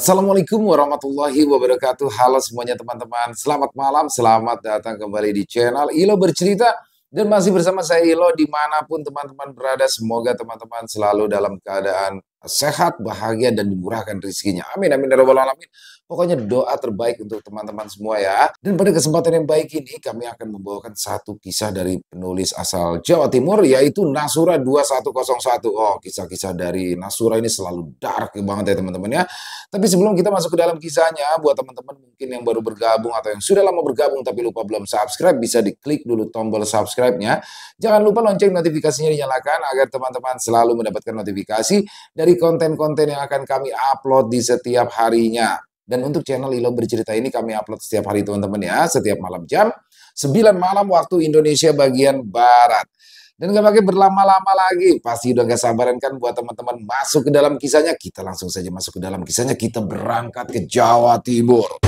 Assalamualaikum warahmatullahi wabarakatuh. Halo semuanya teman-teman. Selamat malam, selamat datang kembali di channel Ilo Bercerita. Dan masih bersama saya Ilo dimanapun teman-teman berada. Semoga teman-teman selalu dalam keadaan sehat, bahagia, dan dimurahkan rezekinya. Amin, amin, ya rabbal alamin. Pokoknya doa terbaik untuk teman-teman semua ya. Dan pada kesempatan yang baik ini kami akan membawakan satu kisah dari penulis asal Jawa Timur yaitu Nasura 2101. Oh, kisah-kisah dari Nasura ini selalu dark banget ya teman-teman ya. Tapi sebelum kita masuk ke dalam kisahnya, buat teman-teman mungkin yang baru bergabung atau yang sudah lama bergabung tapi lupa belum subscribe, bisa diklik dulu tombol subscribe-nya. Jangan lupa lonceng notifikasinya dinyalakan agar teman-teman selalu mendapatkan notifikasi dari konten-konten yang akan kami upload di setiap harinya. Dan untuk channel Ilo Bercerita ini kami upload setiap hari teman-teman ya, setiap malam jam 9 malam waktu Indonesia bagian Barat. Dan gak pakai berlama-lama lagi, pasti udah gak sabaran kan buat teman-teman masuk ke dalam kisahnya. Kita langsung saja masuk ke dalam kisahnya, kita berangkat ke Jawa Timur.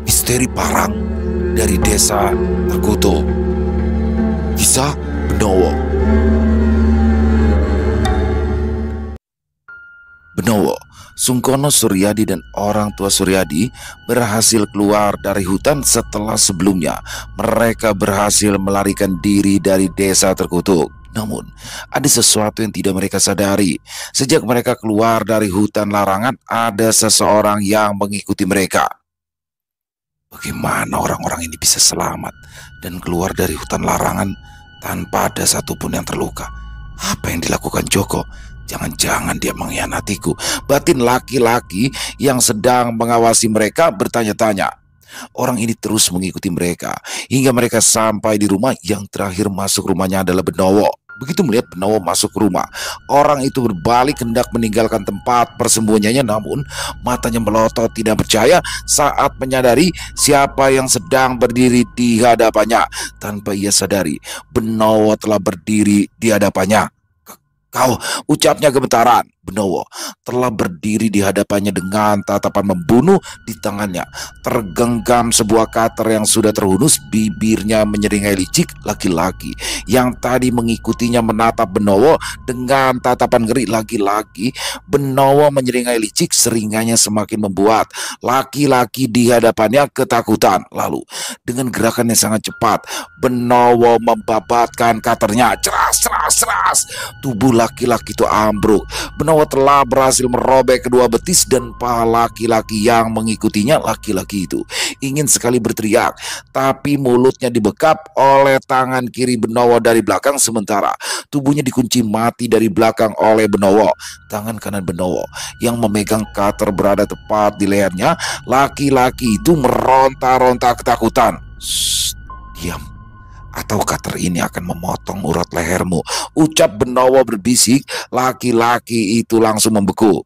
Misteri Parang dari Desa Terkutuk. Kisah Benowo. Benowo, Sungkono Suryadi dan orang tua Suryadi berhasil keluar dari hutan setelah sebelumnya mereka berhasil melarikan diri dari Desa Terkutuk. Namun, ada sesuatu yang tidak mereka sadari. Sejak mereka keluar dari hutan larangan, ada seseorang yang mengikuti mereka. Bagaimana orang-orang ini bisa selamat dan keluar dari hutan larangan tanpa ada satupun yang terluka? Apa yang dilakukan Joko? Jangan-jangan dia mengkhianatiku. Batin laki-laki yang sedang mengawasi mereka bertanya-tanya. Orang ini terus mengikuti mereka hingga mereka sampai di rumah. Yang terakhir masuk rumahnya adalah Benowo. Begitu melihat Benowo masuk rumah, orang itu berbalik hendak meninggalkan tempat persembunyiannya, namun matanya melotot tidak percaya saat menyadari siapa yang sedang berdiri di hadapannya. Tanpa ia sadari, Benowo telah berdiri di hadapannya. Kau, ucapnya gemetaran. Benowo telah berdiri di hadapannya dengan tatapan membunuh di tangannya. Tergenggam sebuah cutter yang sudah terhunus, bibirnya menyeringai licik. Laki-laki yang tadi mengikutinya menatap Benowo dengan tatapan ngeri. Lagi-lagi Benowo menyeringai licik, seringanya semakin membuat laki-laki di hadapannya ketakutan. Lalu dengan gerakan yang sangat cepat, Benowo membabatkan cutternya. Ceras, ceras, ceras. Tubuh laki-laki itu ambruk. Benowo telah berhasil merobek kedua betis dan paha laki-laki yang mengikutinya. Laki-laki itu ingin sekali berteriak, tapi mulutnya dibekap oleh tangan kiri Benowo dari belakang, sementara tubuhnya dikunci mati dari belakang oleh Benowo. Tangan kanan Benowo yang memegang cutter berada tepat di lehernya. Laki-laki itu meronta-ronta ketakutan. Shh, diam, atau cutter ini akan memotong urat lehermu, ucap Benowo berbisik. Laki-laki itu langsung membeku.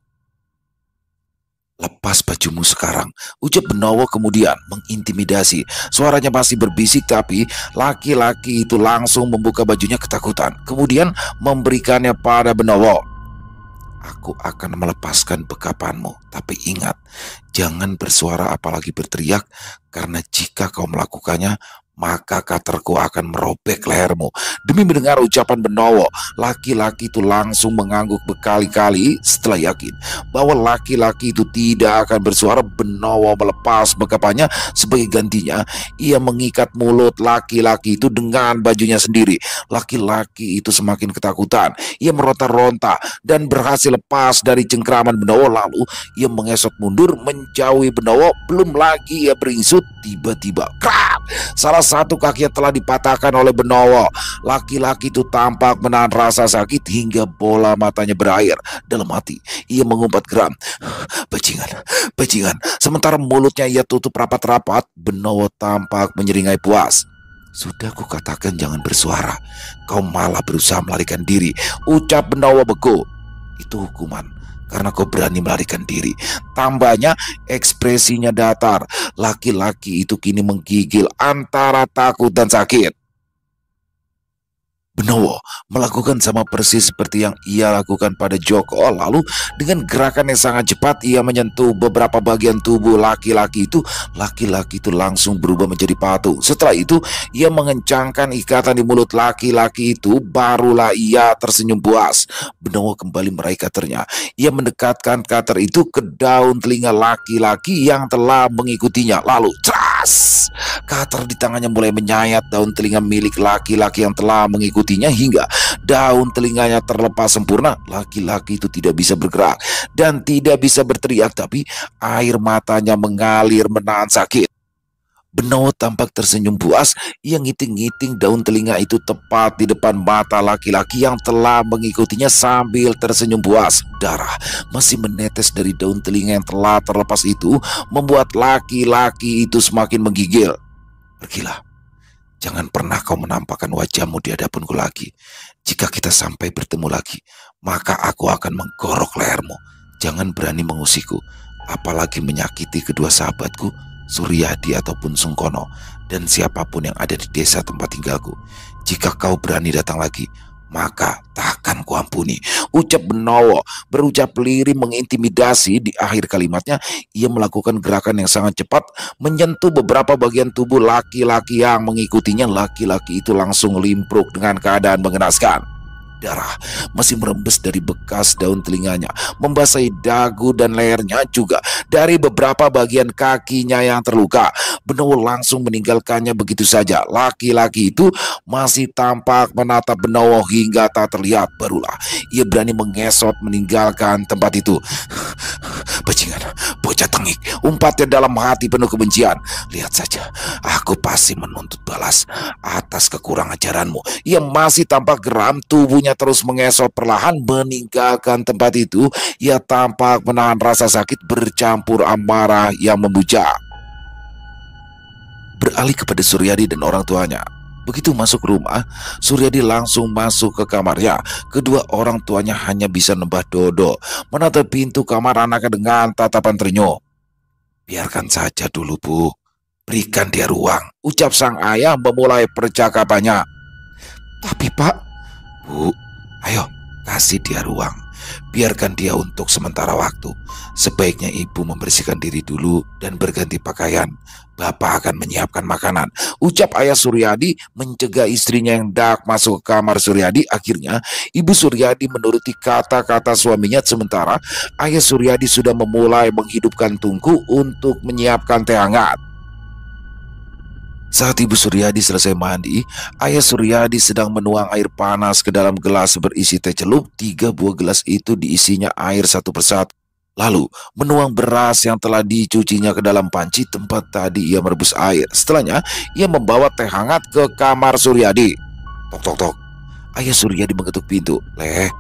Lepas bajumu sekarang, ucap Benowo kemudian mengintimidasi. Suaranya masih berbisik, tapi laki-laki itu langsung membuka bajunya ketakutan, kemudian memberikannya pada Benowo. Aku akan melepaskan bekapanmu, tapi ingat, jangan bersuara apalagi berteriak, karena jika kau melakukannya, maka cutterku akan merobek lehermu. Demi mendengar ucapan Benowo, laki-laki itu langsung mengangguk berkali-kali. Setelah yakin bahwa laki-laki itu tidak akan bersuara, Benowo melepas bekapannya. Sebagai gantinya, ia mengikat mulut laki-laki itu dengan bajunya sendiri. Laki-laki itu semakin ketakutan. Ia meronta-ronta dan berhasil lepas dari cengkraman Benowo. Lalu ia mengesot mundur menjauhi Benowo. Belum lagi ia beringsut, tiba-tiba krak! Salah satu kakinya telah dipatahkan oleh Benowo. Laki-laki itu tampak menahan rasa sakit hingga bola matanya berair. Dalam hati ia mengumpat geram, bajingan, bajingan. Sementara mulutnya ia tutup rapat-rapat, Benowo tampak menyeringai puas. Sudah kukatakan jangan bersuara, kau malah berusaha melarikan diri, ucap Benowo beku. Itu hukuman karena kau berani melarikan diri. Tambahnya ekspresinya datar. Laki-laki itu kini menggigil antara takut dan sakit. Benowo melakukan sama persis seperti yang ia lakukan pada Joko. Lalu dengan gerakan yang sangat cepat ia menyentuh beberapa bagian tubuh laki-laki itu. Laki-laki itu langsung berubah menjadi patung. Setelah itu ia mengencangkan ikatan di mulut laki-laki itu. Barulah ia tersenyum puas. Benowo kembali meraih cutter-nya. Ia mendekatkan cutter itu ke daun telinga laki-laki yang telah mengikutinya. Lalu ceras, cutter di tangannya mulai menyayat daun telinga milik laki-laki yang telah mengikutinya hingga daun telinganya terlepas sempurna. Laki-laki itu tidak bisa bergerak dan tidak bisa berteriak, tapi air matanya mengalir menahan sakit. Benowo tampak tersenyum puas. Ia ngiting-ngiting daun telinga itu tepat di depan mata laki-laki yang telah mengikutinya sambil tersenyum puas. Darah masih menetes dari daun telinga yang telah terlepas itu, membuat laki-laki itu semakin menggigil. Pergilah. Jangan pernah kau menampakkan wajahmu di hadapanku lagi. Jika kita sampai bertemu lagi, maka aku akan menggorok lehermu. Jangan berani mengusikku, apalagi menyakiti kedua sahabatku, Suryadi ataupun Sungkono, dan siapapun yang ada di desa tempat tinggalku. Jika kau berani datang lagi, maka takkan kuampuni, ucap Benowo. Berucap lirih mengintimidasi. Di akhir kalimatnya ia melakukan gerakan yang sangat cepat, menyentuh beberapa bagian tubuh laki-laki yang mengikutinya. Laki-laki itu langsung limpruk dengan keadaan mengenaskan. Darah masih merembes dari bekas daun telinganya, membasahi dagu dan lehernya, juga dari beberapa bagian kakinya yang terluka. Benowo langsung meninggalkannya begitu saja. Laki-laki itu masih tampak menatap Benowo hingga tak terlihat. Barulah ia berani mengesot meninggalkan tempat itu. Bajingan, bocah tengik, umpatnya dalam hati penuh kebencian. Lihat saja, aku pasti menuntut balas atas kekurang ajaranmu. Ia masih tampak geram, tubuhnya terus mengesot perlahan meninggalkan tempat itu. Ia tampak menahan rasa sakit bercampur amarah yang membujak. Beralih kepada Suryadi dan orang tuanya. Begitu masuk rumah, Suryadi langsung masuk ke kamarnya. Kedua orang tuanya hanya bisa nembah dodo, menatap pintu kamar anaknya dengan tatapan terenyuh. Biarkan saja dulu, Bu. Berikan dia ruang, ucap sang ayah memulai percakapannya. Tapi Pak, Bu, ayo kasih dia ruang. Biarkan dia untuk sementara waktu. Sebaiknya ibu membersihkan diri dulu dan berganti pakaian. Bapak akan menyiapkan makanan, ucap ayah Suryadi mencegah istrinya yang hendak masuk ke kamar Suryadi. Akhirnya ibu Suryadi menuruti kata-kata suaminya, sementara ayah Suryadi sudah memulai menghidupkan tungku untuk menyiapkan teh hangat. Saat ibu Suryadi selesai mandi, ayah Suryadi sedang menuang air panas ke dalam gelas berisi teh celup. 3 buah gelas itu diisinya air satu persatu. Lalu menuang beras yang telah dicucinya ke dalam panci tempat tadi ia merebus air. Setelahnya ia membawa teh hangat ke kamar Suryadi. Tok tok tok. Ayah Suryadi mengetuk pintu. Leh,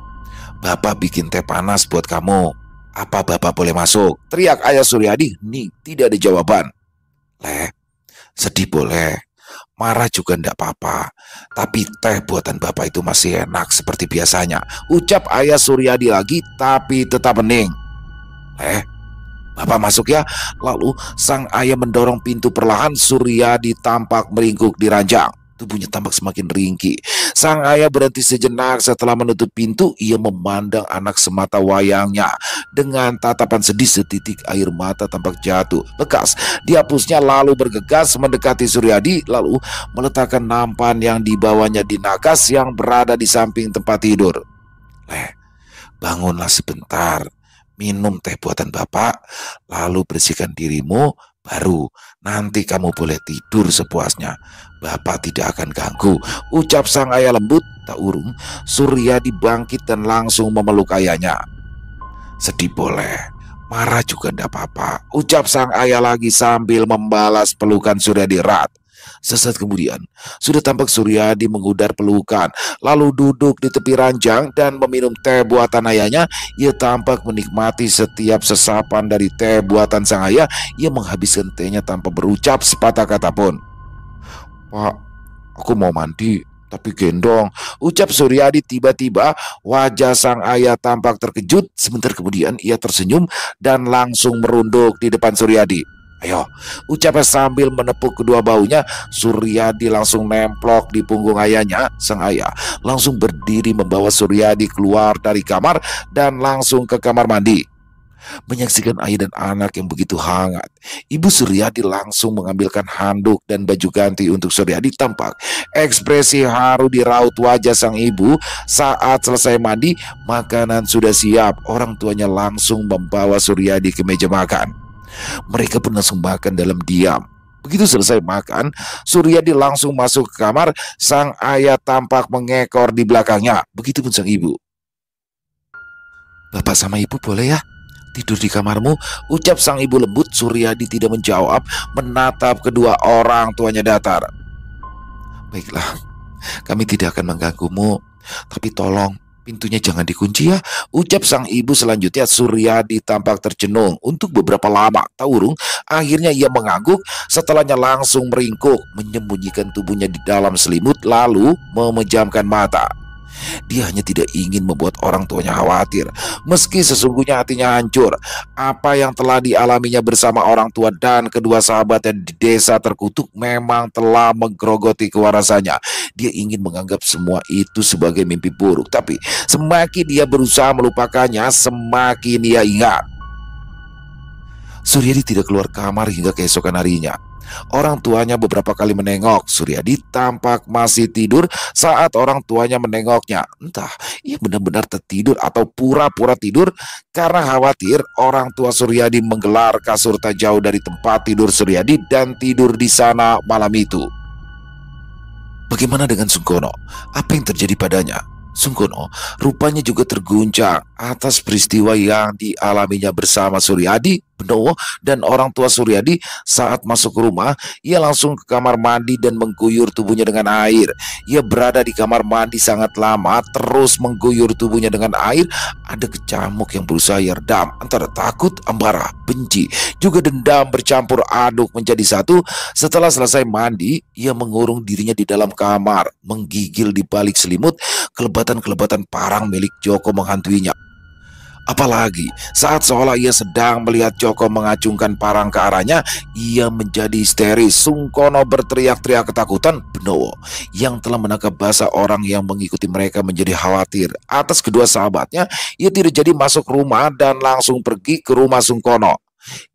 Bapak bikin teh panas buat kamu. Apa Bapak boleh masuk? Teriak ayah Suryadi. Nih, tidak ada jawaban. Leh, sedih boleh, marah juga ndak apa-apa, tapi teh buatan Bapak itu masih enak seperti biasanya, ucap ayah Suryadi lagi tapi tetap hening. Bapak masuk ya. Lalu sang ayah mendorong pintu perlahan. Suryadi tampak meringkuk di ranjang. Tubuhnya tampak semakin ringkih. Sang ayah berhenti sejenak setelah menutup pintu. Ia memandang anak semata wayangnya dengan tatapan sedih. Setitik air mata tampak jatuh lekas dihapusnya, lalu bergegas mendekati Suryadi, lalu meletakkan nampan yang dibawanya di nakas yang berada di samping tempat tidur. Bangunlah sebentar, minum teh buatan Bapak, lalu bersihkan dirimu, baru nanti kamu boleh tidur sepuasnya. Bapak tidak akan ganggu, ucap sang ayah lembut. Tak urung, Suryadi bangkit dan langsung memeluk ayahnya. Sedih boleh, marah juga tidak apa-apa, ucap sang ayah lagi sambil membalas pelukan Suryadi erat. Sesaat kemudian, sudah tampak Suryadi mengudar pelukan, lalu duduk di tepi ranjang dan meminum teh buatan ayahnya. Ia tampak menikmati setiap sesapan dari teh buatan sang ayah. Ia menghabiskan tehnya tanpa berucap sepatah kata pun. Pak, aku mau mandi, tapi gendong, ucap Suryadi. Tiba-tiba wajah sang ayah tampak terkejut. Sebentar kemudian ia tersenyum dan langsung merunduk di depan Suryadi. Ayo, ucapnya sambil menepuk kedua baunya. Suryadi langsung nemplok di punggung ayahnya. Sang ayah langsung berdiri membawa Suryadi keluar dari kamar dan langsung ke kamar mandi. Menyaksikan ayah dan anak yang begitu hangat, Ibu Suryadi langsung mengambilkan handuk dan baju ganti untuk Suryadi. Tampak ekspresi haru di raut wajah sang ibu. Saat selesai mandi, makanan sudah siap. Orang tuanya langsung membawa Suryadi ke meja makan. Mereka pun langsung makan dalam diam. Begitu selesai makan, Suryadi langsung masuk ke kamar. Sang ayah tampak mengekor di belakangnya. Begitupun sang ibu. "Bapak sama ibu boleh ya tidur di kamarmu?" ucap sang ibu lembut. Suryadi tidak menjawab, menatap kedua orang tuanya datar. "Baiklah, kami tidak akan mengganggumu, tapi tolong pintunya jangan dikunci ya," ucap sang ibu selanjutnya. Suryadi tampak tercenung untuk beberapa lama. Tak urung, akhirnya ia mengangguk. Setelahnya langsung meringkuk, menyembunyikan tubuhnya di dalam selimut, lalu memejamkan mata. Dia hanya tidak ingin membuat orang tuanya khawatir. Meski sesungguhnya hatinya hancur, apa yang telah dialaminya bersama orang tua dan kedua sahabatnya di desa terkutuk memang telah menggerogoti kewarasannya. Dia ingin menganggap semua itu sebagai mimpi buruk, tapi semakin dia berusaha melupakannya, semakin ia ingat. Suryadi tidak keluar kamar hingga keesokan harinya. Orang tuanya beberapa kali menengok. Suryadi tampak masih tidur saat orang tuanya menengoknya. Entah ia benar-benar tertidur atau pura-pura tidur. Karena khawatir, orang tua Suryadi menggelar kasur tak jauh dari tempat tidur Suryadi dan tidur di sana malam itu. Bagaimana dengan Sungkono? Apa yang terjadi padanya? Sungkono rupanya juga terguncang atas peristiwa yang dialaminya bersama Suryadi, Benowo, dan orang tua Suryadi. Saat masuk ke rumah, ia langsung ke kamar mandi dan mengguyur tubuhnya dengan air. Ia berada di kamar mandi sangat lama, terus mengguyur tubuhnya dengan air. Ada kecamuk yang berusaha ia redam. Antara takut, amarah, benci, juga dendam bercampur aduk menjadi satu. Setelah selesai mandi, ia mengurung dirinya di dalam kamar, menggigil di balik selimut. Kelebatan-kelebatan parang milik Joko menghantuinya. Apalagi saat seolah ia sedang melihat Joko mengacungkan parang ke arahnya, ia menjadi histeris. Sungkono berteriak-teriak ketakutan. Benowo yang telah menangkap bahasa orang yang mengikuti mereka menjadi khawatir atas kedua sahabatnya. Ia tidak jadi masuk rumah dan langsung pergi ke rumah Sungkono.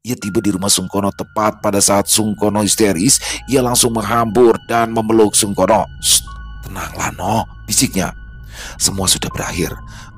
Ia tiba di rumah Sungkono tepat pada saat Sungkono histeris. Ia langsung menghambur dan memeluk Sungkono. "Tenanglah, No," bisiknya. "Semua sudah berakhir.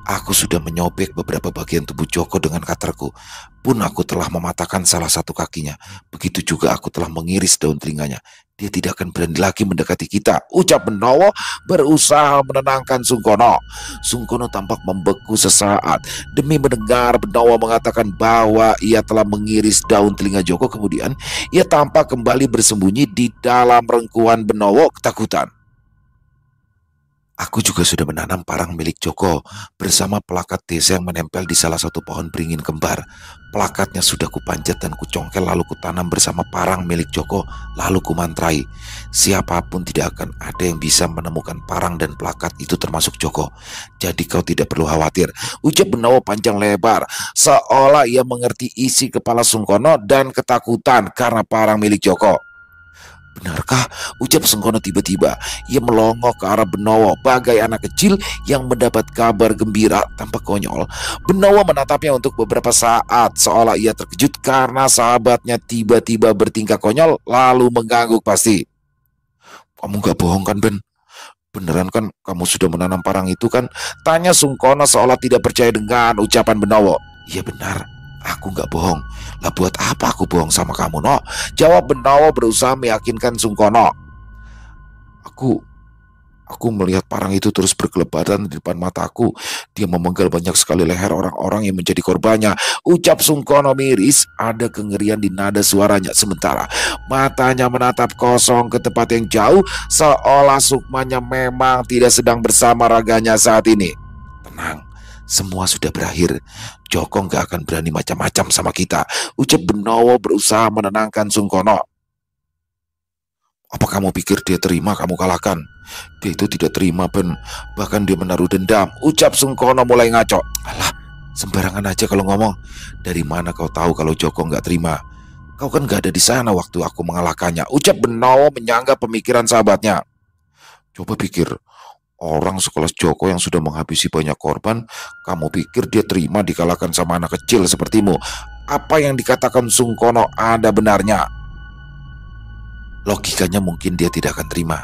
Aku sudah menyobek beberapa bagian tubuh Joko dengan katerku. Pun aku telah mematahkan salah satu kakinya. Begitu juga aku telah mengiris daun telinganya. Dia tidak akan berani lagi mendekati kita," ucap Benowo berusaha menenangkan Sungkono. Sungkono tampak membeku sesaat demi mendengar Benowo mengatakan bahwa ia telah mengiris daun telinga Joko. Kemudian ia tampak kembali bersembunyi di dalam rengkuan Benowo ketakutan. "Aku juga sudah menanam parang milik Joko bersama pelakat desa yang menempel di salah satu pohon beringin kembar. Pelakatnya sudah kupanjat dan kucongkel, lalu kutanam bersama parang milik Joko, lalu kumantrai. Siapapun tidak akan ada yang bisa menemukan parang dan pelakat itu termasuk Joko. Jadi kau tidak perlu khawatir," ucap Benowo panjang lebar, seolah ia mengerti isi kepala Sungkono dan ketakutan karena parang milik Joko. "Benarkah?" ucap Sungkono tiba-tiba. Ia melongo ke arah Benowo bagai anak kecil yang mendapat kabar gembira. Tampak konyol, Benowo menatapnya untuk beberapa saat seolah ia terkejut karena sahabatnya tiba-tiba bertingkah konyol lalu mengangguk pasti. "Kamu gak bohong kan, Ben? Beneran kan kamu sudah menanam parang itu kan?" tanya Sungkono seolah tidak percaya dengan ucapan Benowo. "Iya benar, aku gak bohong. Lah buat apa aku bohong sama kamu, No?" jawab Benowo berusaha meyakinkan Sungkono. Aku melihat parang itu terus berkelebatan di depan mataku. Dia memenggal banyak sekali leher orang-orang yang menjadi korbannya," ucap Sungkono miris. Ada kengerian di nada suaranya. Sementara matanya menatap kosong ke tempat yang jauh, seolah sukmanya memang tidak sedang bersama raganya saat ini. "Tenang, semua sudah berakhir. Joko nggak akan berani macam-macam sama kita," ucap Benowo berusaha menenangkan Sungkono. "Apa kamu pikir dia terima kamu kalahkan? Dia itu tidak terima, Ben. Bahkan dia menaruh dendam," ucap Sungkono mulai ngaco. "Alah, sembarangan aja kalau ngomong. Dari mana kau tahu kalau Joko nggak terima? Kau kan gak ada di sana waktu aku mengalahkannya, ucap Benowo menyanggah pemikiran sahabatnya. Coba pikir, orang sekelas Joko yang sudah menghabisi banyak korban, kamu pikir dia terima dikalahkan sama anak kecil sepertimu? Apa yang dikatakan Sungkono ada benarnya. Logikanya mungkin dia tidak akan terima.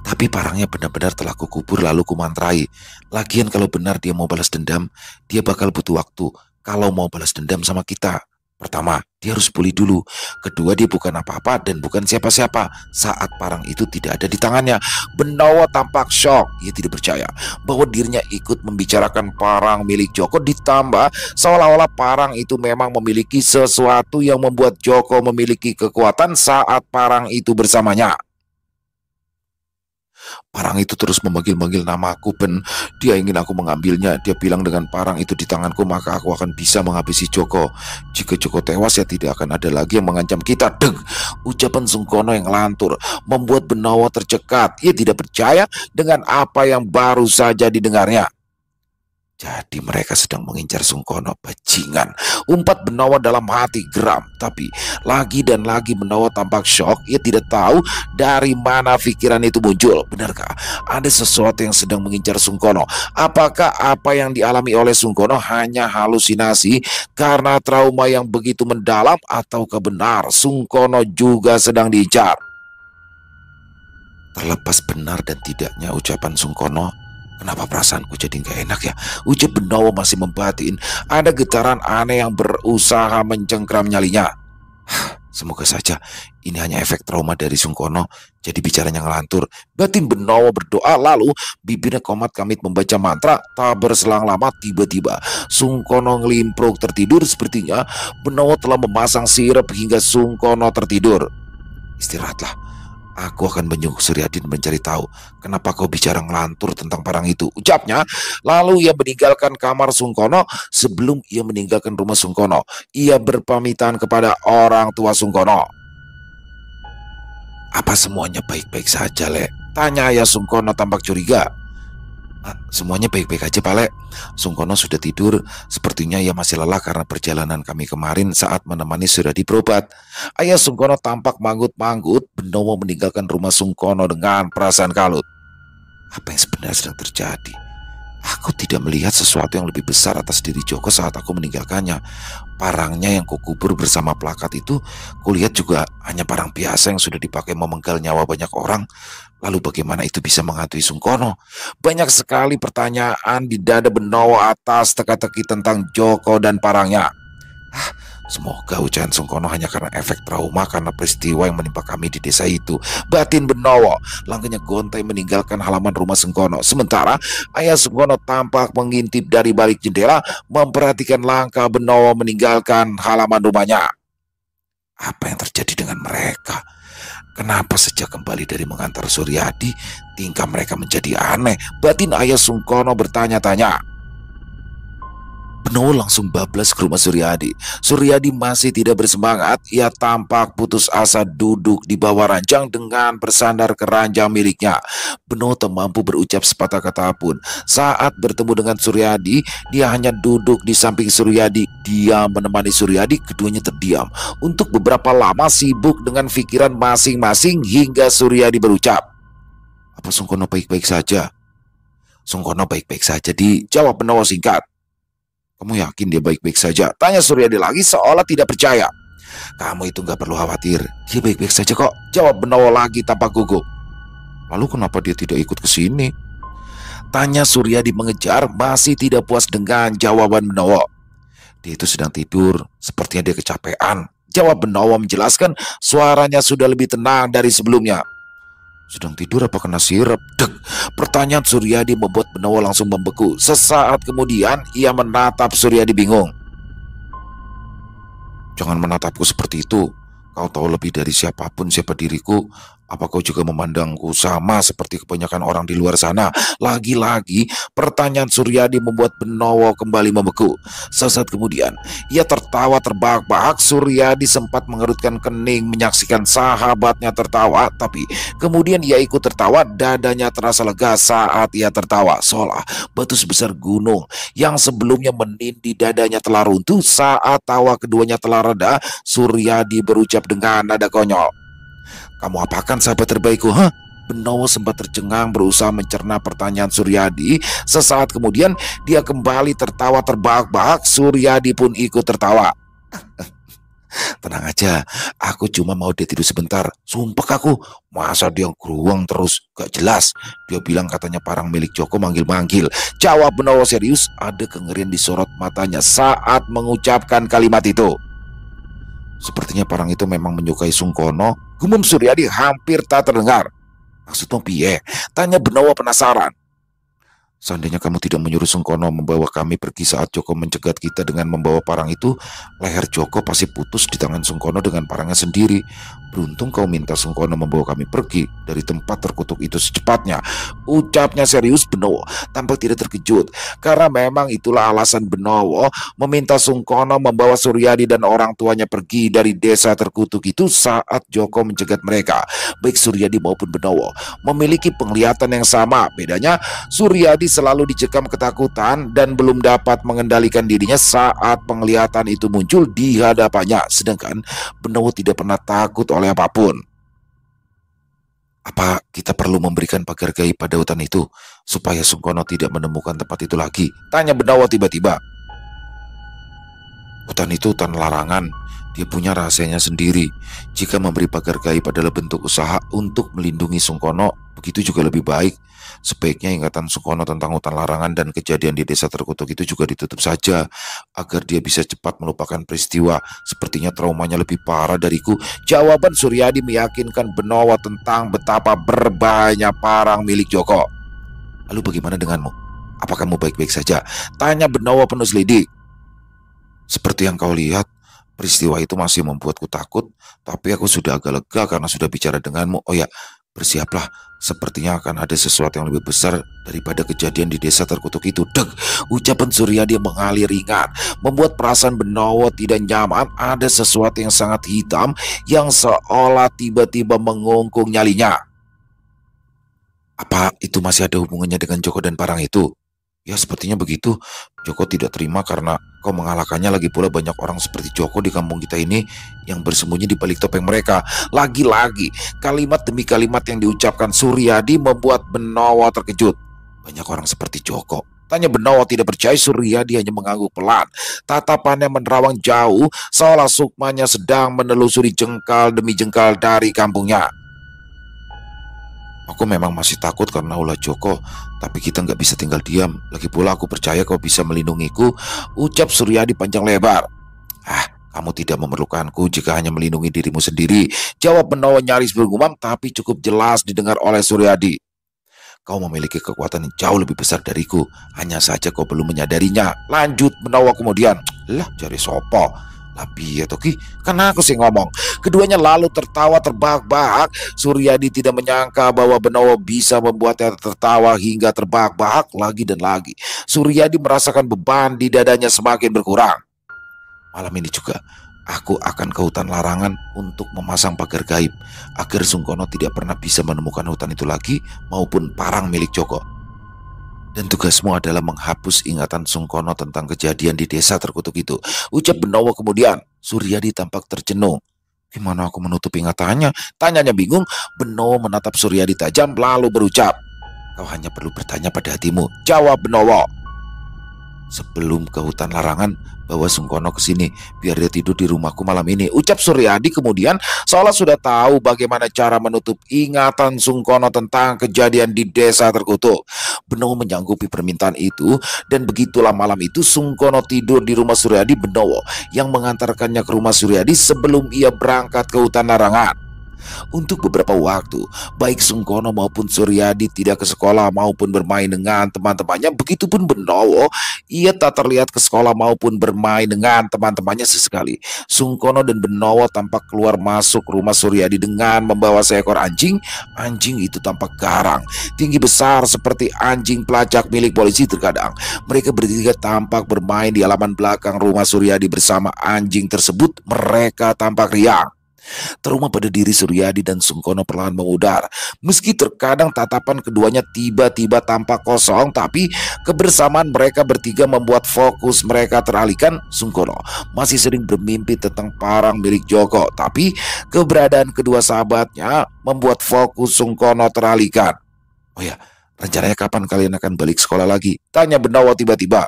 Tapi parangnya benar-benar telah kukubur lalu kumantrai. Lagian kalau benar dia mau balas dendam, dia bakal butuh waktu. Kalau mau balas dendam sama kita, pertama, dia harus pulih dulu. Kedua, dia bukan apa-apa dan bukan siapa-siapa saat parang itu tidak ada di tangannya. Benowo tampak shock. Ia tidak percaya bahwa dirinya ikut membicarakan parang milik Joko, ditambah seolah-olah parang itu memang memiliki sesuatu yang membuat Joko memiliki kekuatan saat parang itu bersamanya. Parang itu terus memanggil-manggil namaku, Ben. Dia ingin aku mengambilnya. Dia bilang dengan parang itu di tanganku maka aku akan bisa menghabisi Joko. Jika Joko tewas ya tidak akan ada lagi yang mengancam kita. Deng! Ucapan Sungkono yang lantur membuat Benowo tercekat. Ia tidak percaya dengan apa yang baru saja didengarnya. Jadi mereka sedang mengincar Sungkono, bajingan. Umpat Benowo dalam hati geram. Tapi lagi dan lagi Benowo tampak shock. Ia tidak tahu dari mana pikiran itu muncul. Benarkah ada sesuatu yang sedang mengincar Sungkono? Apakah apa yang dialami oleh Sungkono hanya halusinasi karena trauma yang begitu mendalam? Ataukah benar Sungkono juga sedang diincar? Terlepas benar dan tidaknya ucapan Sungkono, kenapa perasaanku jadi gak enak ya? Ucap Benowo masih membatin. Ada getaran aneh yang berusaha mencengkram nyalinya. Semoga saja ini hanya efek trauma dari Sungkono. Jadi bicaranya ngelantur. Batin Benowo berdoa lalu bibirnya komat kamit membaca mantra. Tak berselang lama tiba-tiba Sungkono ngelimpruk tertidur. Sepertinya Benowo telah memasang sirep hingga Sungkono tertidur. Istirahatlah. Aku akan menyuruh Suryadi mencari tahu kenapa kau bicara ngelantur tentang parang itu, ucapnya. Lalu ia meninggalkan kamar Sungkono. Sebelum ia meninggalkan rumah Sungkono, ia berpamitan kepada orang tua Sungkono. Apa semuanya baik-baik saja, Le? Tanya ayah Sungkono tampak curiga. Semuanya baik-baik aja, Pak Le. Sungkono sudah tidur. Sepertinya ia masih lelah karena perjalanan kami kemarin saat menemani Suryadi berobat. Ayah Sungkono tampak manggut-manggut. Benowo meninggalkan rumah Sungkono dengan perasaan kalut. Apa yang sebenarnya sedang terjadi? Aku tidak melihat sesuatu yang lebih besar atas diri Joko saat aku meninggalkannya. Parangnya yang kukubur bersama plakat itu, kulihat juga hanya parang biasa yang sudah dipakai memenggal nyawa banyak orang. Lalu bagaimana itu bisa menghantui Sungkono? Banyak sekali pertanyaan di dada Benowo atas teka-teki tentang Joko dan parangnya. Semoga ucapan Sungkono hanya karena efek trauma karena peristiwa yang menimpa kami di desa itu. Batin Benowo. Langkahnya gontai meninggalkan halaman rumah Sungkono. Sementara ayah Sungkono tampak mengintip dari balik jendela memperhatikan langkah Benowo meninggalkan halaman rumahnya. Apa yang terjadi dengan mereka? Kenapa sejak kembali dari mengantar Suryadi tingkah mereka menjadi aneh? Batin ayah Sungkono bertanya-tanya. Benowo langsung bablas ke rumah Suryadi. Suryadi masih tidak bersemangat. Ia tampak putus asa duduk di bawah ranjang dengan bersandar ke ranjang miliknya. Benowo tak mampu berucap sepatah kata pun. Saat bertemu dengan Suryadi, dia hanya duduk di samping Suryadi. Dia menemani Suryadi, keduanya terdiam. Untuk beberapa lama sibuk dengan pikiran masing-masing hingga Suryadi berucap, "Apa Sungkono baik-baik saja?" "Sungkono baik-baik saja," dijawab Benowo singkat. "Kamu yakin dia baik-baik saja?" tanya Suryadi lagi seolah tidak percaya. "Kamu itu gak perlu khawatir, dia baik-baik saja kok," jawab Benowo lagi tanpa gugup. "Lalu kenapa dia tidak ikut ke sini?" tanya Suryadi mengejar, masih tidak puas dengan jawaban Benowo. "Dia itu sedang tidur, sepertinya dia kecapean," jawab Benowo menjelaskan. Suaranya sudah lebih tenang dari sebelumnya. "Sedang tidur apa kena sirep?" Dek, pertanyaan Suryadi membuat Benowo langsung membeku. Sesaat kemudian ia menatap Suryadi bingung. "Jangan menatapku seperti itu. Kau tahu lebih dari siapapun siapa diriku. Apa kau juga memandangku sama seperti kebanyakan orang di luar sana? Lagi-lagi pertanyaan Suryadi membuat Benowo kembali membeku. Sesaat kemudian ia tertawa terbahak-bahak. Suryadi sempat mengerutkan kening menyaksikan sahabatnya tertawa, tapi kemudian ia ikut tertawa. Dadanya terasa lega saat ia tertawa, seolah batu sebesar gunung yang sebelumnya menindih dadanya telah runtuh. Saat tawa keduanya telah reda, Suryadi berucap dengan nada konyol, "Kamu apakan sahabat terbaikku, hah?" Benowo sempat tercengang berusaha mencerna pertanyaan Suryadi. Sesaat kemudian dia kembali tertawa terbahak-bahak. Suryadi pun ikut tertawa. "Tenang aja, aku cuma mau dia tidur sebentar. Sumpah aku, masa dia geruang terus, gak jelas. Dia bilang katanya parang milik Joko manggil-manggil." Jawab Benowo serius. Ada kengerian di sorot matanya saat mengucapkan kalimat itu. "Sepertinya parang itu memang menyukai Sungkono," gumam Suryadi hampir tak terdengar. "Maksudmu piye?" tanya Benowo penasaran. "Seandainya kamu tidak menyuruh Sungkono membawa kami pergi saat Joko mencegat kita dengan membawa parang itu, leher Joko pasti putus di tangan Sungkono dengan parangnya sendiri. Beruntung kau minta Sungkono membawa kami pergi dari tempat terkutuk itu secepatnya," ucapnya serius Benowo tampak tidak terkejut, karena memang itulah alasan Benowo meminta Sungkono membawa Suryadi dan orang tuanya pergi dari desa terkutuk itu saat Joko mencegat mereka. Baik Suryadi maupun Benowo memiliki penglihatan yang sama. Bedanya Suryadi selalu dicekam ketakutan dan belum dapat mengendalikan dirinya saat penglihatan itu muncul di hadapannya, sedangkan Benowo tidak pernah takut oleh apapun. "Apa kita perlu memberikan pagar gaib pada hutan itu supaya Sungkono tidak menemukan tempat itu lagi?" tanya Benowo tiba-tiba. "Hutan itu hutan larangan. Dia punya rahasianya sendiri. Jika memberi pagar gaib adalah bentuk usaha untuk melindungi Sungkono, begitu juga lebih baik. Sebaiknya ingatan Sungkono tentang hutan larangan dan kejadian di desa terkutuk itu juga ditutup saja, agar dia bisa cepat melupakan peristiwa. Sepertinya traumanya lebih parah dariku." Jawaban Suryadi meyakinkan Benowo tentang betapa berbahayanya parang milik Joko. "Lalu bagaimana denganmu? Apakah kamu baik-baik saja?" tanya Benowo penuh selidik. "Seperti yang kau lihat, peristiwa itu masih membuatku takut, tapi aku sudah agak lega karena sudah bicara denganmu. Oh ya, bersiaplah, sepertinya akan ada sesuatu yang lebih besar daripada kejadian di desa terkutuk itu." Deg, ucapan Suryadi mengalir ringan, membuat perasaan Benowo tidak nyaman. Ada sesuatu yang sangat hitam yang seolah tiba-tiba mengungkung nyalinya. "Apa itu masih ada hubungannya dengan Joko dan parang itu?" "Ya, sepertinya begitu. Joko tidak terima karena kau mengalahkannya. Lagi pula banyak orang seperti Joko di kampung kita ini yang bersembunyi di balik topeng mereka." Lagi-lagi kalimat demi kalimat yang diucapkan Suryadi membuat Benowo terkejut. "Banyak orang seperti Joko?" tanya Benowo tidak percaya. Suryadi hanya mengangguk pelan. Tatapannya menerawang jauh, seolah sukmanya sedang menelusuri jengkal demi jengkal dari kampungnya. "Aku memang masih takut karena ulah Joko, tapi kita nggak bisa tinggal diam. Lagi pula aku percaya kau bisa melindungiku," ucap Suryadi panjang lebar. "Ah, kamu tidak memerlukanku jika hanya melindungi dirimu sendiri," jawab Benowo nyaris bergumam, tapi cukup jelas didengar oleh Suryadi. "Kau memiliki kekuatan yang jauh lebih besar dariku, hanya saja kau belum menyadarinya," lanjut Benowo kemudian. "Lah, jari sopo? Lah piye to ki? Kan aku sih ngomong." Keduanya lalu tertawa terbahak-bahak. Suryadi tidak menyangka bahwa Benowo bisa membuatnya tertawa hingga terbahak-bahak lagi dan lagi. Suryadi merasakan beban di dadanya semakin berkurang. "Malam ini juga aku akan ke hutan larangan untuk memasang pagar gaib agar Sungkono tidak pernah bisa menemukan hutan itu lagi maupun parang milik Joko. Dan tugasmu adalah menghapus ingatan Sungkono tentang kejadian di desa terkutuk itu," ucap Benowo kemudian. Suryadi tampak tercenung. "Gimana aku menutup ingatannya?" tanyanya bingung. Benowo menatap Suryadi tajam lalu berucap, "Kau hanya perlu bertanya pada hatimu," jawab Benowo. "Sebelum ke hutan larangan, bawa Sungkono ke sini biar dia tidur di rumahku malam ini," ucap Suryadi kemudian, seolah sudah tahu bagaimana cara menutup ingatan Sungkono tentang kejadian di desa terkutuk. Benowo menyanggupi permintaan itu, dan begitulah malam itu Sungkono tidur di rumah Suryadi. Benowo yang mengantarkannya ke rumah Suryadi sebelum ia berangkat ke hutan larangan. Untuk beberapa waktu, baik Sungkono maupun Suryadi tidak ke sekolah maupun bermain dengan teman-temannya. Begitupun Benowo, ia tak terlihat ke sekolah maupun bermain dengan teman-temannya sesekali. Sungkono dan Benowo tampak keluar masuk rumah Suryadi dengan membawa seekor anjing. Anjing itu tampak garang, tinggi besar seperti anjing pelacak milik polisi terkadang. Mereka bertiga tampak bermain di halaman belakang rumah Suryadi bersama anjing tersebut. Mereka tampak riang. Trauma pada diri Suryadi dan Sungkono perlahan memudar. Meski terkadang tatapan keduanya tiba-tiba tampak kosong, tapi kebersamaan mereka bertiga membuat fokus mereka teralihkan. Sungkono masih sering bermimpi tentang parang milik Joko, tapi keberadaan kedua sahabatnya membuat fokus Sungkono teralihkan. Oh ya, rencananya kapan kalian akan balik sekolah lagi? Tanya Benowo tiba-tiba.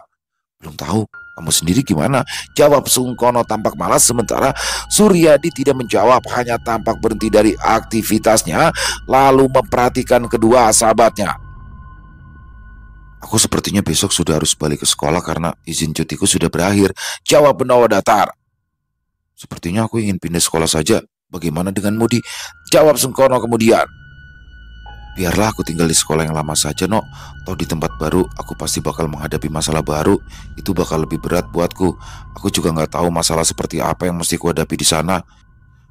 Belum tahu. Kamu sendiri gimana? Jawab Sungkono tampak malas, sementara Suryadi tidak menjawab, hanya tampak berhenti dari aktivitasnya lalu memperhatikan kedua sahabatnya. Aku sepertinya besok sudah harus balik ke sekolah karena izin cutiku sudah berakhir, jawab Benowo datar. Sepertinya aku ingin pindah sekolah saja. Bagaimana dengan Mudi? Jawab Sungkono kemudian. Biarlah aku tinggal di sekolah yang lama saja, Nok. Toh di tempat baru aku pasti bakal menghadapi masalah baru. Itu bakal lebih berat buatku. Aku juga nggak tahu masalah seperti apa yang mesti ku hadapi di sana.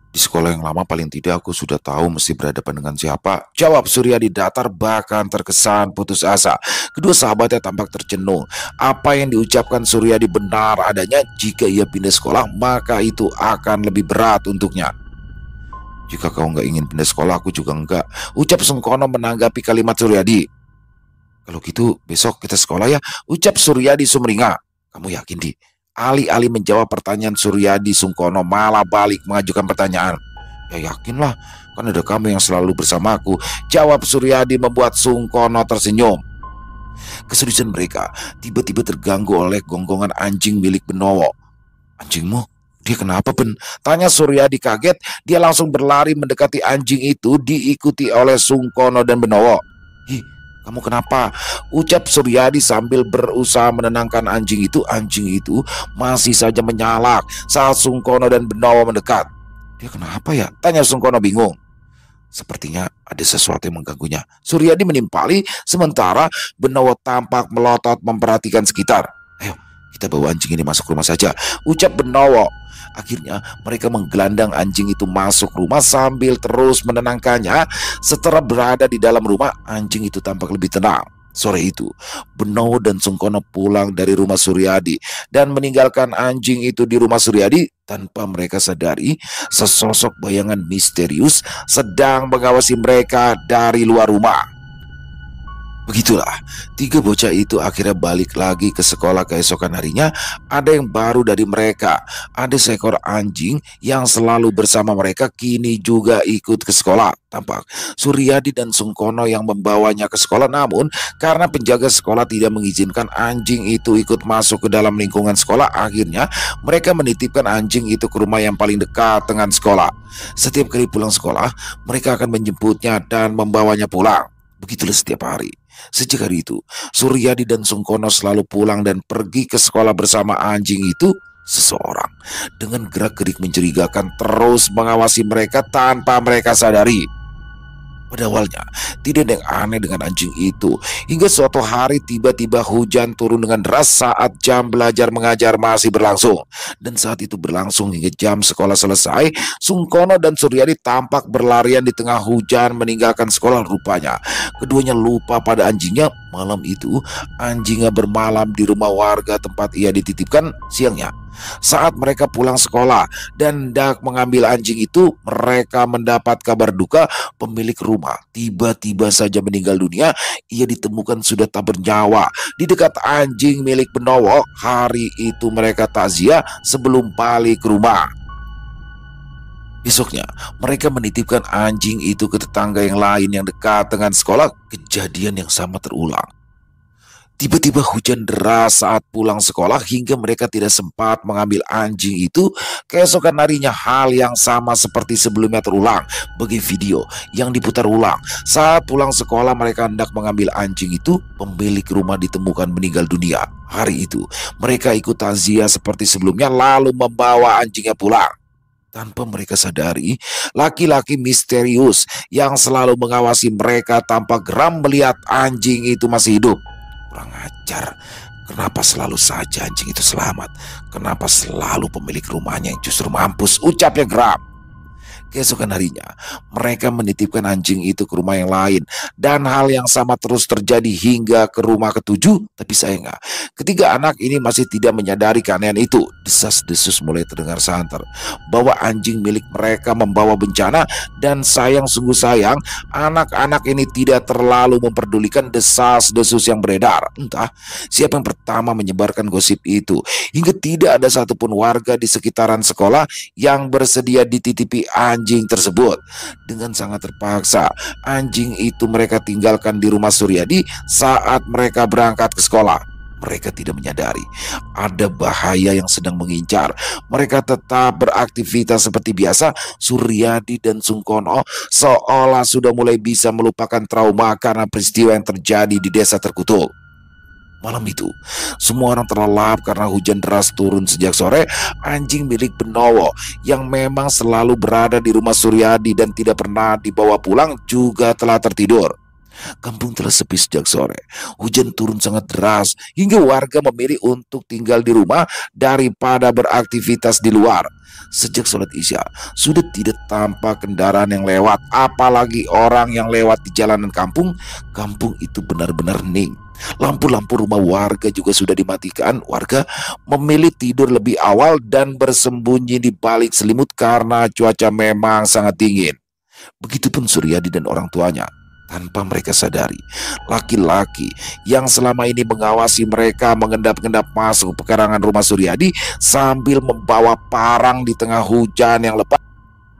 Di sekolah yang lama paling tidak aku sudah tahu mesti berhadapan dengan siapa, jawab Suryadi datar bahkan terkesan putus asa. Kedua sahabatnya tampak tercenung. Apa yang diucapkan Suryadi benar adanya. Jika ia pindah sekolah maka itu akan lebih berat untuknya. Jika kau nggak ingin pindah sekolah, aku juga enggak, ucap Sungkono menanggapi kalimat Suryadi. Kalau gitu besok kita sekolah ya, ucap Suryadi sumringah. Kamu yakin, Di? Alih-alih menjawab pertanyaan Suryadi, Sungkono malah balik mengajukan pertanyaan. Ya yakinlah, kan ada kamu yang selalu bersamaku, jawab Suryadi membuat Sungkono tersenyum. Keseriusan mereka tiba-tiba terganggu oleh gonggongan anjing milik Benowo. Anjingmu? Dia kenapa, Ben? Tanya Suryadi kaget. Dia langsung berlari mendekati anjing itu diikuti oleh Sungkono dan Benowo. Hi, kamu kenapa? Ucap Suryadi sambil berusaha menenangkan anjing itu. Anjing itu masih saja menyalak saat Sungkono dan Benowo mendekat. Dia kenapa ya? Tanya Sungkono bingung. Sepertinya ada sesuatu yang mengganggunya. Suryadi menimpali sementara Benowo tampak melotot memperhatikan sekitar. Ayo, kita bawa anjing ini masuk rumah saja, ucap Benowo. Akhirnya mereka menggelandang anjing itu masuk rumah sambil terus menenangkannya. Setelah berada di dalam rumah, anjing itu tampak lebih tenang. Sore itu, Benowo dan Sungkono pulang dari rumah Suryadi dan meninggalkan anjing itu di rumah Suryadi. Tanpa mereka sadari, sesosok bayangan misterius sedang mengawasi mereka dari luar rumah. Begitulah, tiga bocah itu akhirnya balik lagi ke sekolah keesokan harinya. Ada yang baru dari mereka. Ada seekor anjing yang selalu bersama mereka kini juga ikut ke sekolah. Tampak Suryadi dan Sungkono yang membawanya ke sekolah, namun karena penjaga sekolah tidak mengizinkan anjing itu ikut masuk ke dalam lingkungan sekolah, akhirnya mereka menitipkan anjing itu ke rumah yang paling dekat dengan sekolah. Setiap kali pulang sekolah, mereka akan menjemputnya dan membawanya pulang. Begitulah setiap hari. Sejak hari itu, Suryadi dan Sungkono selalu pulang dan pergi ke sekolah bersama anjing itu. Seseorang dengan gerak-gerik mencurigakan terus mengawasi mereka tanpa mereka sadari. Pada awalnya tidak ada yang aneh dengan anjing itu, hingga suatu hari tiba-tiba hujan turun dengan deras saat jam belajar mengajar masih berlangsung. Dan saat itu berlangsung hingga jam sekolah selesai, Sungkono dan Suryadi tampak berlarian di tengah hujan meninggalkan sekolah. Rupanya keduanya lupa pada anjingnya. Malam itu anjingnya bermalam di rumah warga tempat ia dititipkan siangnya. Saat mereka pulang sekolah dan hendak mengambil anjing itu, mereka mendapat kabar duka. Pemilik rumah tiba-tiba saja meninggal dunia. Ia ditemukan sudah tak bernyawa di dekat anjing milik Benowo. Hari itu mereka takziah sebelum balik ke rumah. Besoknya mereka menitipkan anjing itu ke tetangga yang lain yang dekat dengan sekolah. Kejadian yang sama terulang. Tiba-tiba hujan deras saat pulang sekolah hingga mereka tidak sempat mengambil anjing itu. Keesokan harinya hal yang sama seperti sebelumnya terulang. Bagi video yang diputar ulang, saat pulang sekolah mereka hendak mengambil anjing itu, pemilik rumah ditemukan meninggal dunia. Hari itu mereka ikut takziah seperti sebelumnya lalu membawa anjingnya pulang. Tanpa mereka sadari, laki-laki misterius yang selalu mengawasi mereka tanpa geram melihat anjing itu masih hidup. Kurang ajar, kenapa selalu saja anjing itu selamat? Kenapa selalu pemilik rumahnya yang justru mampus? Ucapnya geram. Keesokan harinya, mereka menitipkan anjing itu ke rumah yang lain. Dan hal yang sama terus terjadi hingga ke rumah ketujuh. Tapi sayangnya, ketiga anak ini masih tidak menyadari keanehan itu. Desas-desus mulai terdengar santer bahwa anjing milik mereka membawa bencana. Dan sayang sungguh sayang, anak-anak ini tidak terlalu memperdulikan desas-desus yang beredar. Entah siapa yang pertama menyebarkan gosip itu. Hingga tidak ada satupun warga di sekitaran sekolah yang bersedia dititipi anjing tersebut. Dengan sangat terpaksa, anjing itu mereka tinggalkan di rumah Suryadi saat mereka berangkat ke sekolah. Mereka tidak menyadari ada bahaya yang sedang mengincar. Mereka tetap beraktivitas seperti biasa. Suryadi dan Sungkono seolah sudah mulai bisa melupakan trauma karena peristiwa yang terjadi di desa terkutuk. Malam itu, semua orang terlelap karena hujan deras turun sejak sore. Anjing milik Benowo yang memang selalu berada di rumah Suryadi dan tidak pernah dibawa pulang juga telah tertidur. Kampung telah sepi sejak sore. Hujan turun sangat deras hingga warga memilih untuk tinggal di rumah daripada beraktivitas di luar. Sejak sholat Isya, sudah tidak tampak kendaraan yang lewat, apalagi orang yang lewat di jalanan kampung. Kampung itu benar-benar hening. Lampu-lampu rumah warga juga sudah dimatikan. Warga memilih tidur lebih awal dan bersembunyi di balik selimut karena cuaca memang sangat dingin. Begitupun Suryadi dan orang tuanya. Tanpa mereka sadari, laki-laki yang selama ini mengawasi mereka mengendap-endap masuk pekarangan rumah Suryadi sambil membawa parang di tengah hujan yang lebat.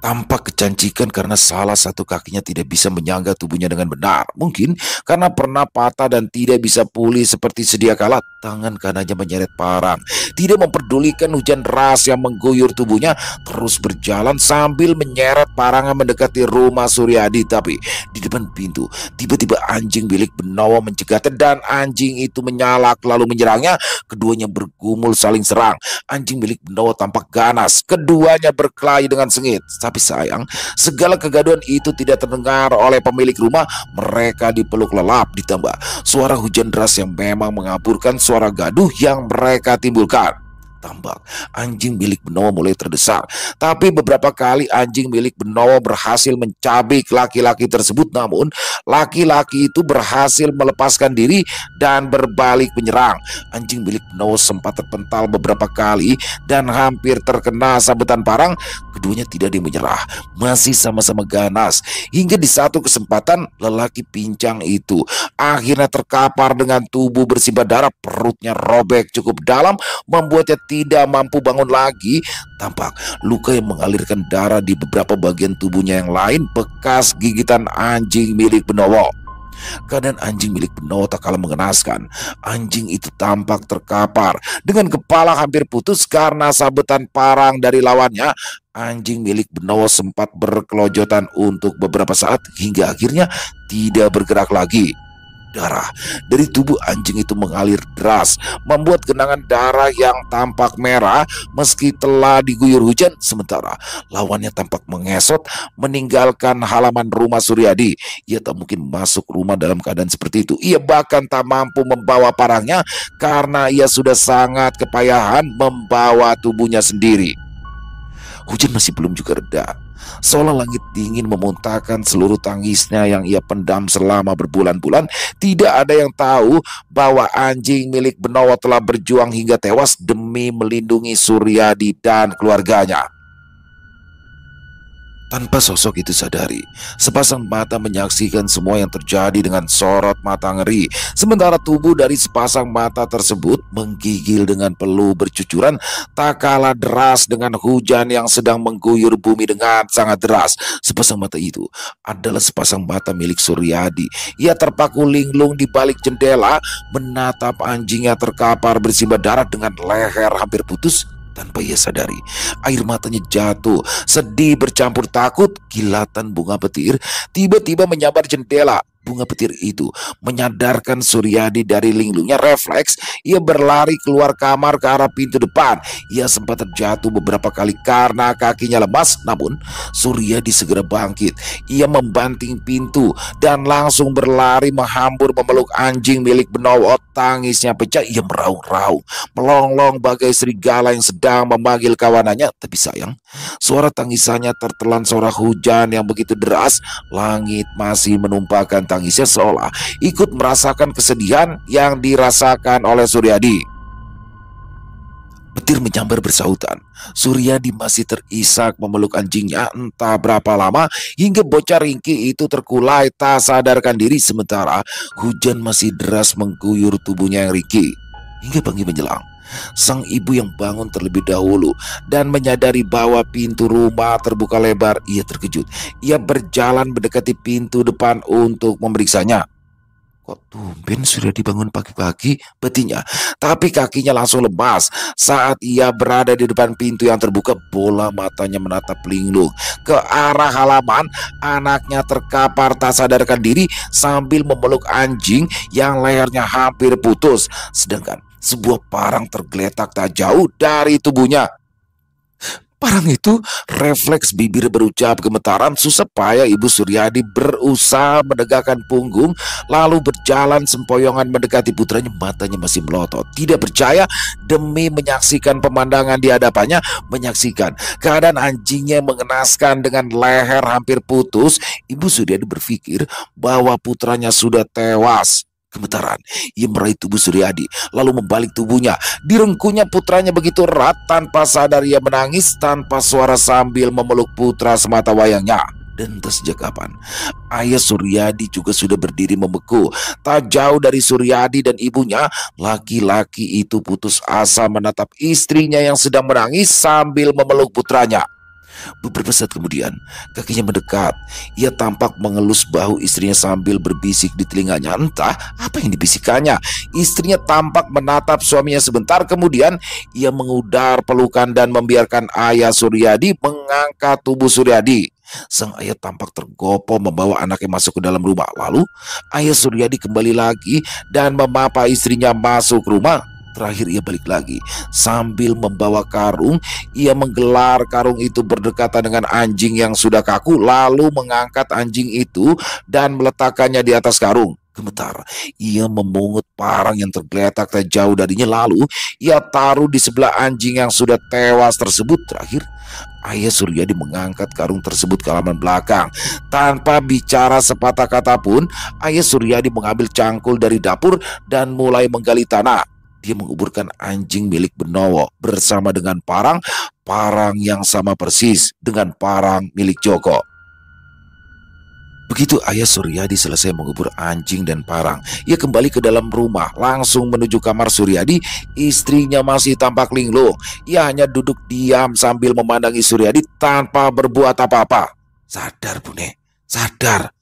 Tampak kecantikan karena salah satu kakinya tidak bisa menyangga tubuhnya dengan benar. Mungkin karena pernah patah dan tidak bisa pulih seperti sedia kala. Tangan kanannya menyeret parang. Tidak memperdulikan hujan deras yang mengguyur tubuhnya. Terus berjalan sambil menyeret parangnya mendekati rumah Suryadi. Tapi di depan pintu, tiba-tiba anjing milik Benowo mencegatnya dan anjing itu menyalak lalu menyerangnya. Keduanya bergumul saling serang. Anjing milik Benowo tampak ganas. Keduanya berkelahi dengan sengit. Tapi sayang, segala kegaduhan itu tidak terdengar oleh pemilik rumah. Mereka dipeluk lelap, ditambah suara hujan deras yang memang mengaburkan suara gaduh yang mereka timbulkan. Tambak anjing milik Benowo mulai terdesak. Tapi beberapa kali anjing milik Benowo berhasil mencabik laki-laki tersebut. Namun laki-laki itu berhasil melepaskan diri dan berbalik menyerang. Anjing milik Benowo sempat terpental beberapa kali dan hampir terkena sabetan parang. Keduanya tidak menyerah, masih sama-sama ganas. Hingga di satu kesempatan lelaki pincang itu akhirnya terkapar dengan tubuh bersimbah darah. Perutnya robek cukup dalam, membuatnya tidak mampu bangun lagi. Tampak luka yang mengalirkan darah di beberapa bagian tubuhnya yang lain bekas gigitan anjing milik Benowo. Keadaan anjing milik Benowo tak kalah mengenaskan. Anjing itu tampak terkapar dengan kepala hampir putus karena sabetan parang dari lawannya. Anjing milik Benowo sempat berkelojotan untuk beberapa saat hingga akhirnya tidak bergerak lagi. Darah dari tubuh anjing itu mengalir deras, membuat genangan darah yang tampak merah meski telah diguyur hujan. Sementara lawannya tampak mengesot meninggalkan halaman rumah Suryadi. Ia tak mungkin masuk rumah dalam keadaan seperti itu. Ia bahkan tak mampu membawa parangnya karena ia sudah sangat kepayahan membawa tubuhnya sendiri. Hujan masih belum juga reda, seolah langit dingin memuntahkan seluruh tangisnya yang ia pendam selama berbulan-bulan. Tidak ada yang tahu bahwa anjing milik Benowo telah berjuang hingga tewas demi melindungi Suryadi dan keluarganya. Tanpa sosok itu sadari, sepasang mata menyaksikan semua yang terjadi dengan sorot mata ngeri. Sementara tubuh dari sepasang mata tersebut menggigil dengan peluh bercucuran, tak kalah deras dengan hujan yang sedang mengguyur bumi dengan sangat deras. Sepasang mata itu adalah sepasang mata milik Suryadi. Ia terpaku linglung di balik jendela, menatap anjingnya terkapar bersimbah darah dengan leher hampir putus. Tanpa ia sadari, air matanya jatuh, sedih bercampur takut. Kilatan bunga petir tiba-tiba menyambar jendela. bunga petir itu menyadarkan Suryadi dari linglungnya. Refleks, ia berlari keluar kamar ke arah pintu depan. Ia sempat terjatuh beberapa kali karena kakinya lemas, namun Suryadi segera bangkit. Ia membanting pintu dan langsung berlari menghambur memeluk anjing milik Benowo. Tangisnya pecah, ia meraung-raung, melonglong bagai serigala yang sedang memanggil kawanannya. Tapi sayang, suara tangisannya tertelan suara hujan yang begitu deras. Langit masih menumpahkan tangisnya seolah ikut merasakan kesedihan yang dirasakan oleh Suryadi. Petir menyambar bersahutan. Suryadi masih terisak memeluk anjingnya entah berapa lama hingga bocah ringkih itu terkulai tak sadarkan diri. Sementara hujan masih deras mengguyur tubuhnya yang ringkih. Hingga pagi menjelang, sang ibu yang bangun terlebih dahulu dan menyadari bahwa pintu rumah terbuka lebar. Ia terkejut. Ia berjalan mendekati pintu depan untuk memeriksanya. Kok tumben sudah dibangun pagi-pagi, batinnya. Tapi kakinya langsung lemas. Saat ia berada di depan pintu yang terbuka, bola matanya menatap linglung ke arah halaman. Anaknya terkapar tak sadarkan diri sambil memeluk anjing yang lehernya hampir putus. Sedangkan sebuah parang tergeletak tak jauh dari tubuhnya. Parang itu, refleks bibir berucap gemetaran. Susah payah ibu Suryadi berusaha menegakkan punggung, lalu berjalan sempoyongan mendekati putranya. Matanya masih melotot, tidak percaya demi menyaksikan pemandangan di hadapannya. Menyaksikan keadaan anjingnya yang mengenaskan dengan leher hampir putus. Ibu Suryadi berpikir bahwa putranya sudah tewas. Gemetaran, ia meraih tubuh Suryadi, lalu membalik tubuhnya. Direngkuhnya putranya begitu erat, tanpa sadar ia menangis tanpa suara sambil memeluk putra semata wayangnya. Dan entah sejak kapan, ayah Suryadi juga sudah berdiri membeku. Tak jauh dari Suryadi dan ibunya, laki-laki itu putus asa menatap istrinya yang sedang menangis sambil memeluk putranya. Beberapa saat kemudian, kakinya mendekat. Ia tampak mengelus bahu istrinya sambil berbisik di telinganya. Entah apa yang dibisikkannya. Istrinya tampak menatap suaminya sebentar, kemudian ia mengudar pelukan dan membiarkan ayah Suryadi mengangkat tubuh Suryadi. Sang ayah tampak tergopoh membawa anaknya masuk ke dalam rumah. Lalu ayah Suryadi kembali lagi dan memapa istrinya masuk rumah. Terakhir ia balik lagi sambil membawa karung. Ia menggelar karung itu berdekatan dengan anjing yang sudah kaku, lalu mengangkat anjing itu dan meletakkannya di atas karung. Gemetar, ia memungut parang yang tergeletak tak jauh darinya, lalu ia taruh di sebelah anjing yang sudah tewas tersebut. Terakhir, ayah Suryadi mengangkat karung tersebut ke halaman belakang. Tanpa bicara sepatah kata pun, ayah Suryadi mengambil cangkul dari dapur dan mulai menggali tanah. Dia menguburkan anjing milik Benowo bersama dengan parang yang sama persis dengan parang milik Joko. Begitu ayah Suryadi selesai mengubur anjing dan parang, ia kembali ke dalam rumah, langsung menuju kamar Suryadi. Istrinya masih tampak linglung. Ia hanya duduk diam sambil memandangi Suryadi tanpa berbuat apa-apa. Sadar, Bune, sadar.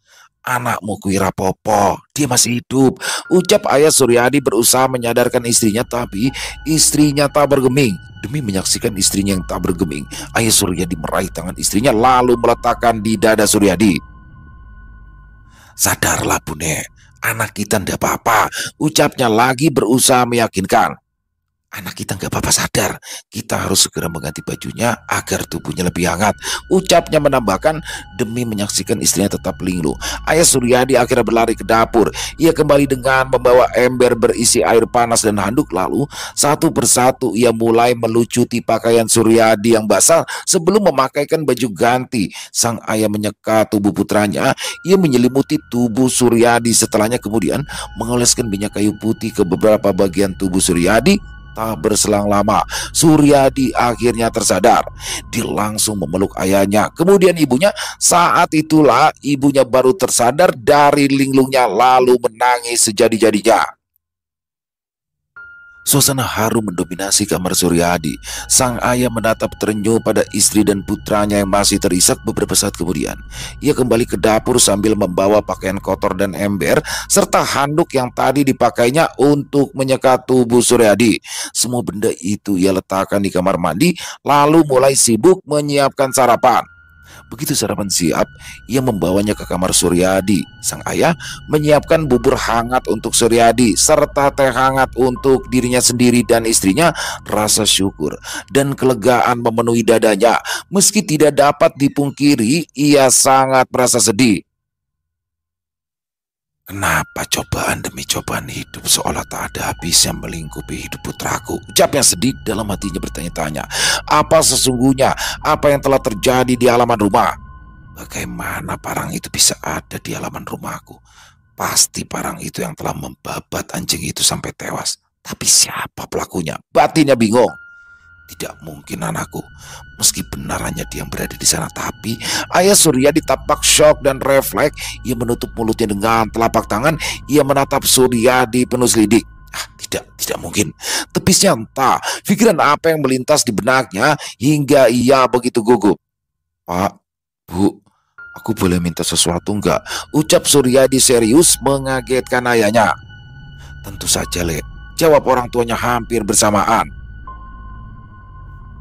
Anakmu Kuwi Rapopo, dia masih hidup, ucap ayah Suryadi berusaha menyadarkan istrinya, tapi istrinya tak bergeming. Demi menyaksikan istrinya yang tak bergeming, ayah Suryadi meraih tangan istrinya lalu meletakkan di dada Suryadi. Sadarlah, Bune, anak kita tidak apa-apa, ucapnya lagi berusaha meyakinkan. Anak kita nggak apa-apa, sadar. Kita harus segera mengganti bajunya agar tubuhnya lebih hangat, ucapnya menambahkan demi menyaksikan istrinya tetap linglung. Ayah Suryadi akhirnya berlari ke dapur. Ia kembali dengan membawa ember berisi air panas dan handuk. Lalu satu persatu ia mulai melucuti pakaian Suryadi yang basah sebelum memakaikan baju ganti. Sang ayah menyeka tubuh putranya. Ia menyelimuti tubuh Suryadi. Setelahnya kemudian mengoleskan minyak kayu putih ke beberapa bagian tubuh Suryadi. Tak berselang lama, Suryadi akhirnya tersadar. Dia langsung memeluk ayahnya, kemudian ibunya. Saat itulah ibunya baru tersadar dari linglungnya lalu menangis sejadi-jadinya. Suasana haru mendominasi kamar Suryadi. Sang ayah menatap terenyuh pada istri dan putranya yang masih terisak. Beberapa saat kemudian, ia kembali ke dapur sambil membawa pakaian kotor dan ember serta handuk yang tadi dipakainya untuk menyeka tubuh Suryadi. Semua benda itu ia letakkan di kamar mandi lalu mulai sibuk menyiapkan sarapan. Begitu sarapan siap, ia membawanya ke kamar Suryadi. Sang ayah menyiapkan bubur hangat untuk Suryadi serta teh hangat untuk dirinya sendiri dan istrinya. Rasa syukur dan kelegaan memenuhi dadanya. Meski tidak dapat dipungkiri, ia sangat merasa sedih. Kenapa cobaan demi cobaan hidup seolah tak ada habisnya melingkupi hidup putraku? Ucapnya sedih dalam hatinya bertanya-tanya. Apa sesungguhnya apa yang telah terjadi di halaman rumah? Bagaimana parang itu bisa ada di halaman rumahku? Pasti parang itu yang telah membabat anjing itu sampai tewas. Tapi siapa pelakunya? Batinnya bingung. Tidak mungkin anakku. Meski benar hanya dia yang berada di sana, tapi ayah Surya tampak shock dan refleks. Ia menutup mulutnya dengan telapak tangan. Ia menatap Suryadi penuh selidik. Tidak mungkin. Tepisnya entah pikiran apa yang melintas di benaknya hingga ia begitu gugup. Pak, Bu, aku boleh minta sesuatu enggak? Ucap Suryadi serius mengagetkan ayahnya. Tentu saja, Le. Jawab orang tuanya hampir bersamaan.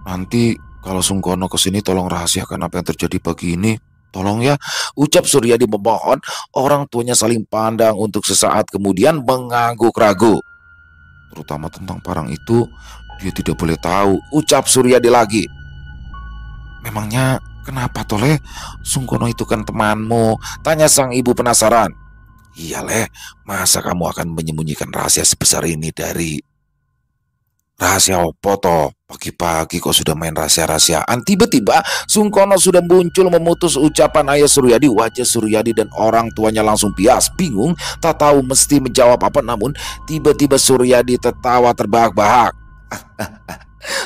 Nanti kalau Sungkono kesini tolong rahasiakan apa yang terjadi pagi ini. Tolong ya, ucap Suryadi memohon. Orang tuanya saling pandang untuk sesaat kemudian mengangguk ragu. Terutama tentang parang itu, dia tidak boleh tahu, ucap Suryadi lagi. Memangnya kenapa Tole? Sungkono itu kan temanmu, tanya sang ibu penasaran. Iya Le, masa kamu akan menyembunyikan rahasia sebesar ini dari... Rahasia opo toh? Pagi-pagi kok sudah main rahasia-rahasiaan. Tiba-tiba Sungkono sudah muncul memutus ucapan ayah Suryadi. Wajah Suryadi dan orang tuanya langsung bias, bingung, tak tahu mesti menjawab apa. Namun tiba-tiba Suryadi tertawa terbahak-bahak.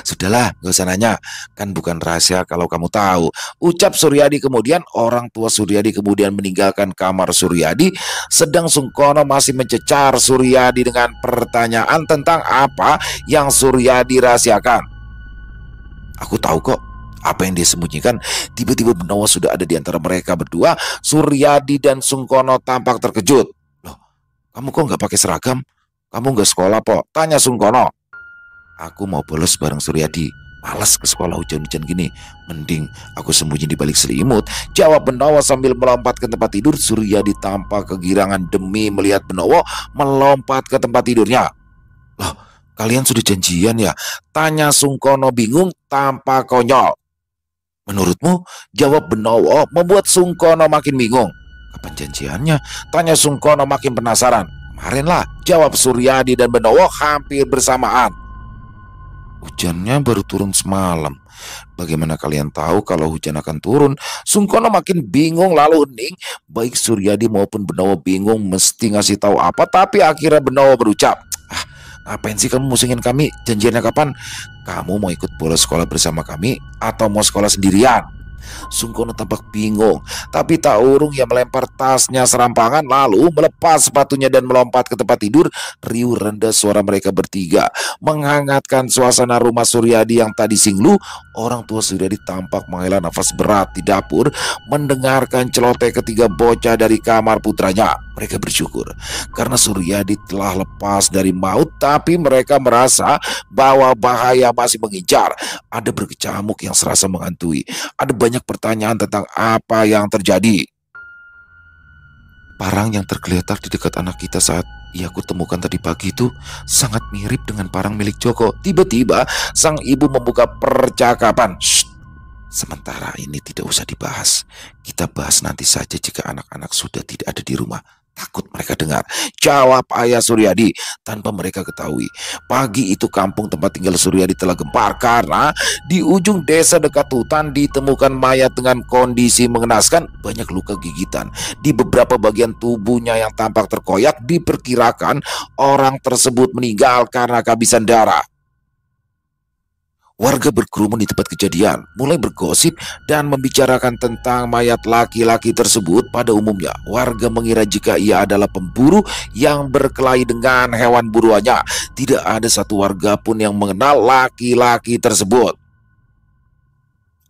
Sudahlah, gak usah nanya. Kan bukan rahasia kalau kamu tahu, ucap Suryadi kemudian. Orang tua Suryadi kemudian meninggalkan kamar Suryadi. Sedang Sungkono masih mencecar Suryadi dengan pertanyaan tentang apa yang Suryadi rahasiakan. Aku tahu kok apa yang dia sembunyikan. Tiba-tiba Benowo sudah ada di antara mereka berdua. Suryadi dan Sungkono tampak terkejut. Loh, kamu kok nggak pakai seragam? Kamu nggak sekolah, Po? Tanya Sungkono. Aku mau bolos bareng Suryadi. Malas ke sekolah hujan-hujan gini. Mending aku sembunyi di balik selimut, jawab Benowo sambil melompat ke tempat tidur. Suryadi tampak kegirangan demi melihat Benowo melompat ke tempat tidurnya. Loh, kalian sudah janjian ya? Tanya Sungkono bingung tampak konyol. Menurutmu? Jawab Benowo membuat Sungkono makin bingung. Kapan janjiannya? Tanya Sungkono makin penasaran. Kemarin lah, jawab Suryadi dan Benowo hampir bersamaan. Hujannya baru turun semalam. Bagaimana kalian tahu kalau hujan akan turun? Sungkono makin bingung lalu hening. Baik Suryadi maupun Benowo bingung mesti ngasih tahu apa. Tapi akhirnya Benowo berucap, ngapain sih kamu musingin kami? Janjiannya kapan? Kamu mau ikut bolos sekolah bersama kami atau mau sekolah sendirian? Sungkono tampak bingung, tapi tak urung ia melempar tasnya serampangan lalu melepas sepatunya dan melompat ke tempat tidur. Riuh rendah suara mereka bertiga menghangatkan suasana rumah Suryadi yang tadi singlu. Orang tua Suryadi tampak menghela nafas berat di dapur mendengarkan celoteh ketiga bocah dari kamar putranya. Mereka bersyukur karena Suryadi telah lepas dari maut, tapi mereka merasa bahwa bahaya masih mengincar. Ada berkecamuk yang serasa menghantui. Ada banyak pertanyaan tentang apa yang terjadi. Parang yang tergeletak di dekat anak kita saat ia kutemukan tadi pagi itu sangat mirip dengan parang milik Joko. Tiba-tiba sang ibu membuka percakapan. Shh, sementara ini tidak usah dibahas. Kita bahas nanti saja jika anak-anak sudah tidak ada di rumah. Takut mereka dengar, jawab ayah Suryadi. Tanpa mereka ketahui, pagi itu kampung tempat tinggal Suryadi telah gempar karena di ujung desa dekat hutan ditemukan mayat dengan kondisi mengenaskan. Banyak luka gigitan di beberapa bagian tubuhnya yang tampak terkoyak. Diperkirakan orang tersebut meninggal karena kehabisan darah. Warga berkerumun di tempat kejadian, mulai bergosip dan membicarakan tentang mayat laki-laki tersebut. Pada umumnya, warga mengira jika ia adalah pemburu yang berkelahi dengan hewan buruannya. Tidak ada satu warga pun yang mengenal laki-laki tersebut.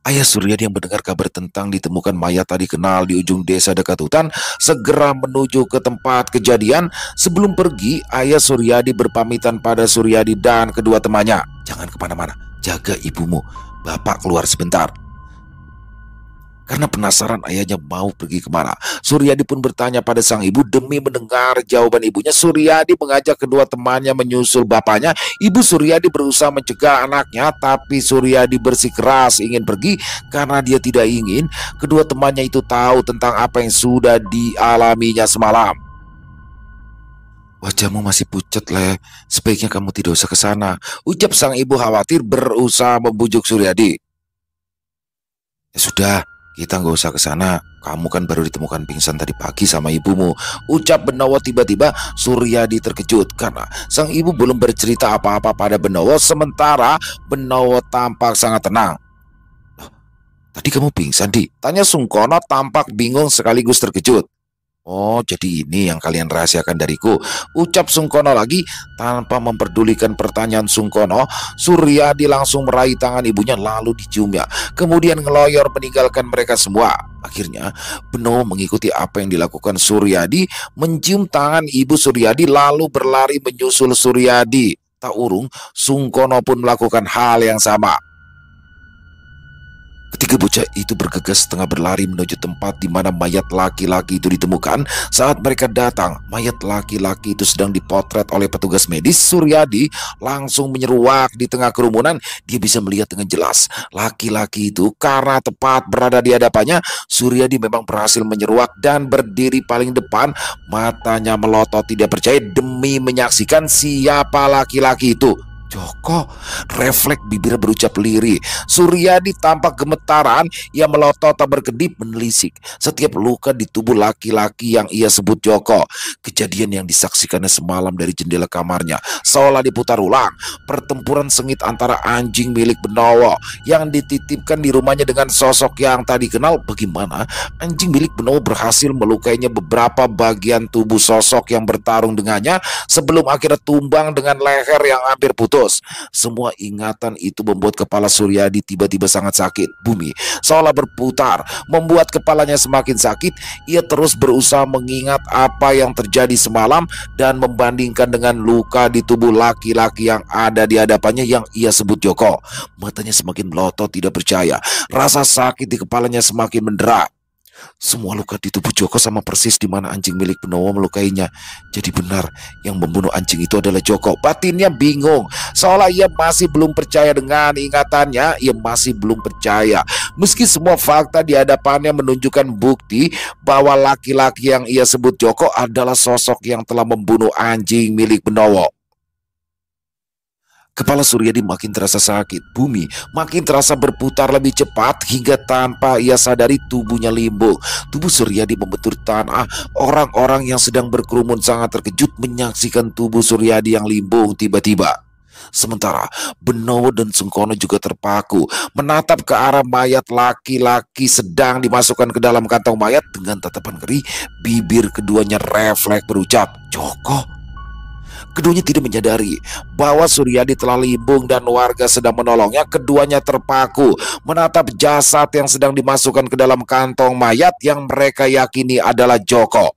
Ayah Suryadi yang mendengar kabar tentang ditemukan mayat tadi kenal di ujung desa dekat hutan, segera menuju ke tempat kejadian. Sebelum pergi, ayah Suryadi berpamitan pada Suryadi dan kedua temannya. Jangan kemana-mana, jaga ibumu, bapak keluar sebentar. Karena penasaran ayahnya mau pergi kemana, Suryadi pun bertanya pada sang ibu. Demi mendengar jawaban ibunya, Suryadi mengajak kedua temannya menyusul bapaknya. Ibu Suryadi berusaha mencegah anaknya, tapi Suryadi bersikeras ingin pergi karena dia tidak ingin kedua temannya itu tahu tentang apa yang sudah dialaminya semalam. Wajahmu masih pucat, Le. Sebaiknya kamu tidak usah ke sana, ucap sang ibu khawatir berusaha membujuk Suryadi. Ya sudah, kita nggak usah ke sana. Kamu kan baru ditemukan pingsan tadi pagi sama ibumu, ucap Benowo. Tiba-tiba Suryadi terkejut karena sang ibu belum bercerita apa-apa pada Benowo, sementara Benowo tampak sangat tenang. Tadi kamu pingsan, Di? Tanya Sungkono tampak bingung sekaligus terkejut. Oh, jadi ini yang kalian rahasiakan dariku, ucap Sungkono lagi. Tanpa memperdulikan pertanyaan Sungkono, Suryadi langsung meraih tangan ibunya lalu diciumnya, kemudian ngeloyor meninggalkan mereka semua. Akhirnya Benowo mengikuti apa yang dilakukan Suryadi, mencium tangan ibu Suryadi lalu berlari menyusul Suryadi. Tak urung, Sungkono pun melakukan hal yang sama. Ketiga bocah itu bergegas tengah berlari menuju tempat di mana mayat laki-laki itu ditemukan. Saat mereka datang, mayat laki-laki itu sedang dipotret oleh petugas medis. Suryadi langsung menyeruak di tengah kerumunan. Dia bisa melihat dengan jelas laki-laki itu karena tepat berada di hadapannya. Suryadi memang berhasil menyeruak dan berdiri paling depan. Matanya melotot tidak percaya demi menyaksikan siapa laki-laki itu. Joko, refleks bibir berucap lirih. Suryadi tampak gemetaran. Ia melotot tak berkedip menelisik setiap luka di tubuh laki-laki yang ia sebut Joko. Kejadian yang disaksikannya semalam dari jendela kamarnya seolah diputar ulang. Pertempuran sengit antara anjing milik Benowo yang dititipkan di rumahnya dengan sosok yang tak dikenal. Bagaimana anjing milik Benowo berhasil melukainya beberapa bagian tubuh sosok yang bertarung dengannya sebelum akhirnya tumbang dengan leher yang hampir putus. Semua ingatan itu membuat kepala Suryadi tiba-tiba sangat sakit. Bumi seolah berputar, membuat kepalanya semakin sakit. Ia terus berusaha mengingat apa yang terjadi semalam dan membandingkan dengan luka di tubuh laki-laki yang ada di hadapannya yang ia sebut Joko. Matanya semakin melotot tidak percaya. Rasa sakit di kepalanya semakin mendera. Semua luka di tubuh Joko sama persis di mana anjing milik Benowo melukainya. Jadi benar yang membunuh anjing itu adalah Joko. Batinnya bingung, seolah ia masih belum percaya dengan ingatannya. Ia masih belum percaya meski semua fakta di hadapannya menunjukkan bukti bahwa laki-laki yang ia sebut Joko adalah sosok yang telah membunuh anjing milik Benowo. Kepala Suryadi makin terasa sakit. Bumi makin terasa berputar lebih cepat hingga tanpa ia sadari tubuhnya limbung. Tubuh Suryadi membentur tanah. Orang-orang yang sedang berkerumun sangat terkejut menyaksikan tubuh Suryadi yang limbung tiba-tiba. Sementara Benowo dan Sungkono juga terpaku menatap ke arah mayat laki-laki sedang dimasukkan ke dalam kantong mayat. Dengan tatapan ngeri, bibir keduanya refleks berucap, "Joko." Keduanya tidak menyadari bahwa Suryadi telah limbung dan warga sedang menolongnya. Keduanya terpaku menatap jasad yang sedang dimasukkan ke dalam kantong mayat yang mereka yakini adalah Joko.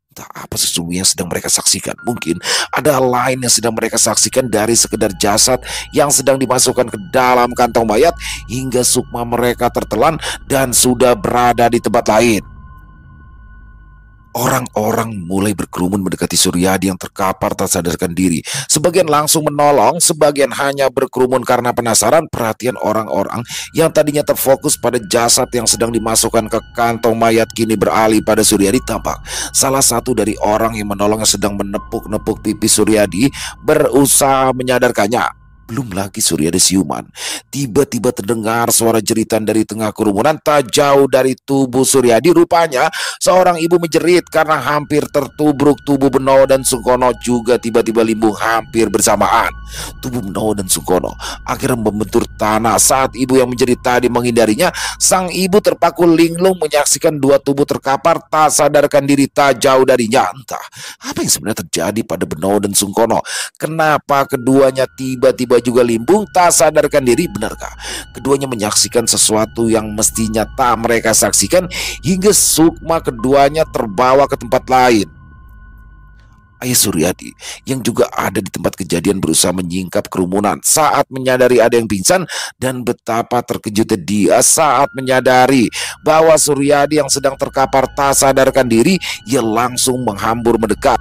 Entah apa sesungguhnya yang sedang mereka saksikan. Mungkin ada hal lain yang sedang mereka saksikan dari sekedar jasad yang sedang dimasukkan ke dalam kantong mayat hingga sukma mereka tertelan dan sudah berada di tempat lain. Orang-orang mulai berkerumun mendekati Suryadi yang terkapar tak sadarkan diri. Sebagian langsung menolong, sebagian hanya berkerumun karena penasaran. Perhatian orang-orang yang tadinya terfokus pada jasad yang sedang dimasukkan ke kantong mayat kini beralih pada Suryadi. Tampak salah satu dari orang yang menolongnya sedang menepuk-nepuk pipi Suryadi, berusaha menyadarkannya. Belum lagi Suryadi siuman. Tiba-tiba terdengar suara jeritan dari tengah kerumunan tak jauh dari tubuh Suryadi. Rupanya seorang ibu menjerit karena hampir tertubruk. Tubuh Benowo dan Sungkono juga tiba-tiba limbung hampir bersamaan. Tubuh Benowo dan Sungkono akhirnya membentur tanah saat ibu yang menjerit tadi menghindarinya. Sang ibu terpaku linglung menyaksikan dua tubuh terkapar tak sadarkan diri tak jauh darinya. Entah apa yang sebenarnya terjadi pada Benowo dan Sungkono. Kenapa keduanya tiba-tiba juga limbung tak sadarkan diri? Benarkah keduanya menyaksikan sesuatu yang mestinya tak mereka saksikan hingga sukma keduanya terbawa ke tempat lain? Ayah Suryadi yang juga ada di tempat kejadian berusaha menyingkap kerumunan saat menyadari ada yang pingsan, dan betapa terkejutnya dia saat menyadari bahwa Suryadi yang sedang terkapar tak sadarkan diri. Ia langsung menghambur mendekat.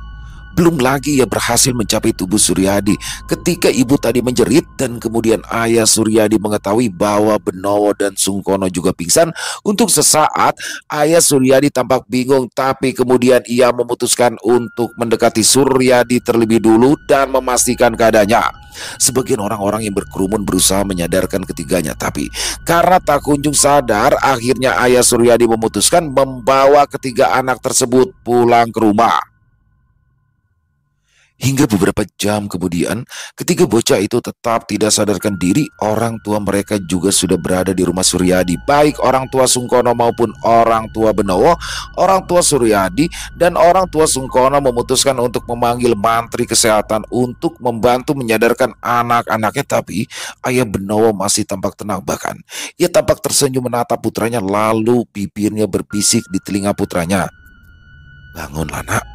Belum lagi ia berhasil mencapai tubuh Suryadi ketika ibu tadi menjerit, dan kemudian ayah Suryadi mengetahui bahwa Benowo dan Sungkono juga pingsan. Untuk sesaat ayah Suryadi tampak bingung, tapi kemudian ia memutuskan untuk mendekati Suryadi terlebih dulu dan memastikan keadaannya. Sebagian orang-orang yang berkerumun berusaha menyadarkan ketiganya, tapi karena tak kunjung sadar, akhirnya ayah Suryadi memutuskan membawa ketiga anak tersebut pulang ke rumah. Hingga beberapa jam kemudian, ketika bocah itu tetap tidak sadarkan diri, orang tua mereka juga sudah berada di rumah Suryadi. Baik orang tua Sungkono maupun orang tua Benowo, orang tua Suryadi dan orang tua Sungkono memutuskan untuk memanggil mantri kesehatan untuk membantu menyadarkan anak-anaknya. Tapi ayah Benowo masih tampak tenang, bahkan ia tampak tersenyum menatap putranya, lalu bibirnya berbisik di telinga putranya, "Bangunlah nak.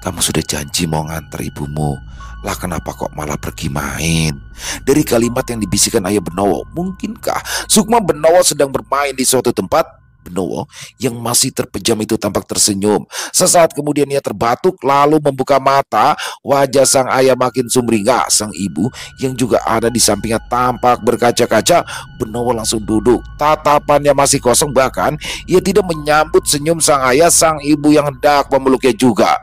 Kamu sudah janji mau nganter ibumu. Lah kenapa kok malah pergi main?" Dari kalimat yang dibisikkan ayah Benowo, mungkinkah Sukma Benowo sedang bermain di suatu tempat? Benowo yang masih terpejam itu tampak tersenyum. Sesaat kemudian ia terbatuk lalu membuka mata. Wajah sang ayah makin sumringah. Sang ibu yang juga ada di sampingnya tampak berkaca-kaca. Benowo langsung duduk. Tatapannya masih kosong, bahkan ia tidak menyambut senyum sang ayah. Sang ibu yang hendak memeluknya juga.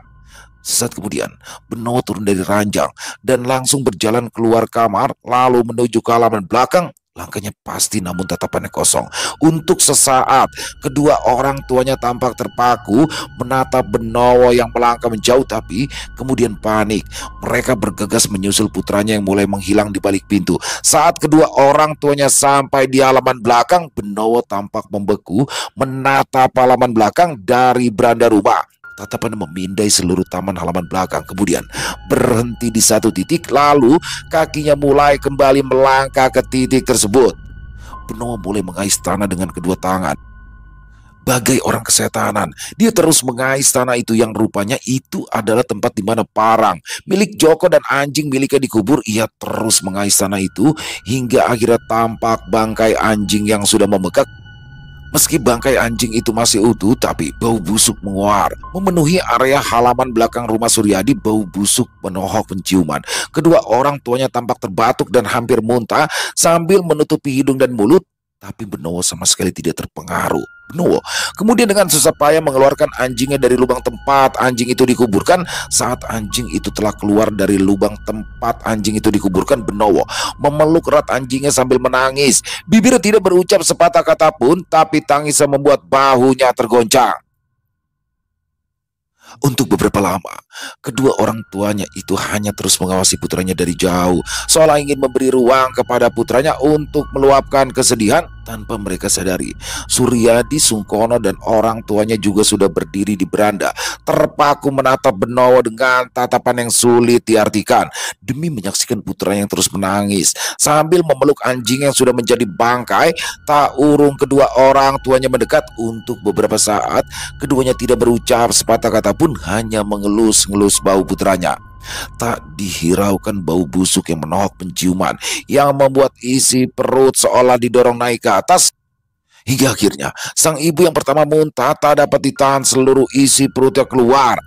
Sesaat kemudian, Benowo turun dari ranjang dan langsung berjalan keluar kamar, lalu menuju ke halaman belakang. Langkahnya pasti, namun tatapannya kosong. Untuk sesaat, kedua orang tuanya tampak terpaku menatap Benowo yang melangkah menjauh, tapi kemudian panik. Mereka bergegas menyusul putranya yang mulai menghilang di balik pintu. Saat kedua orang tuanya sampai di halaman belakang, Benowo tampak membeku menatap halaman belakang dari beranda rumah. Tatapannya memindai seluruh taman halaman belakang, kemudian berhenti di satu titik, lalu kakinya mulai kembali melangkah ke titik tersebut. Benowo mulai mengais tanah dengan kedua tangan. Bagai orang kesetanan, dia terus mengais tanah itu yang rupanya itu adalah tempat di mana parang milik Joko dan anjing miliknya dikubur. Ia terus mengais tanah itu hingga akhirnya tampak bangkai anjing yang sudah membengkak. Meski bangkai anjing itu masih utuh, tapi bau busuk menguar memenuhi area halaman belakang rumah Suryadi. Bau busuk menohok penciuman. Kedua orang tuanya tampak terbatuk dan hampir muntah sambil menutupi hidung dan mulut. Tapi Benowo sama sekali tidak terpengaruh. Benowo kemudian dengan susah payah mengeluarkan anjingnya dari lubang tempat anjing itu dikuburkan. Saat anjing itu telah keluar dari lubang tempat anjing itu dikuburkan, Benowo memeluk erat anjingnya sambil menangis. Bibirnya tidak berucap sepatah kata pun, tapi tangisnya membuat bahunya tergoncang. Untuk beberapa lama, kedua orang tuanya itu hanya terus mengawasi putranya dari jauh, seolah ingin memberi ruang kepada putranya untuk meluapkan kesedihan. Tanpa mereka sadari, Suryadi, Sungkono, dan orang tuanya juga sudah berdiri di beranda, terpaku menatap Benowo dengan tatapan yang sulit diartikan, demi menyaksikan putranya yang terus menangis sambil memeluk anjing yang sudah menjadi bangkai. Tak urung kedua orang tuanya mendekat. Untuk beberapa saat, keduanya tidak berucap sepatah kata pun, hanya mengelus-ngelus bau putranya. Tak dihiraukan bau busuk yang menohok penciuman, yang membuat isi perut seolah didorong naik ke atas. Hingga akhirnya sang ibu yang pertama muntah, tak dapat ditahan, seluruh isi perutnya keluar.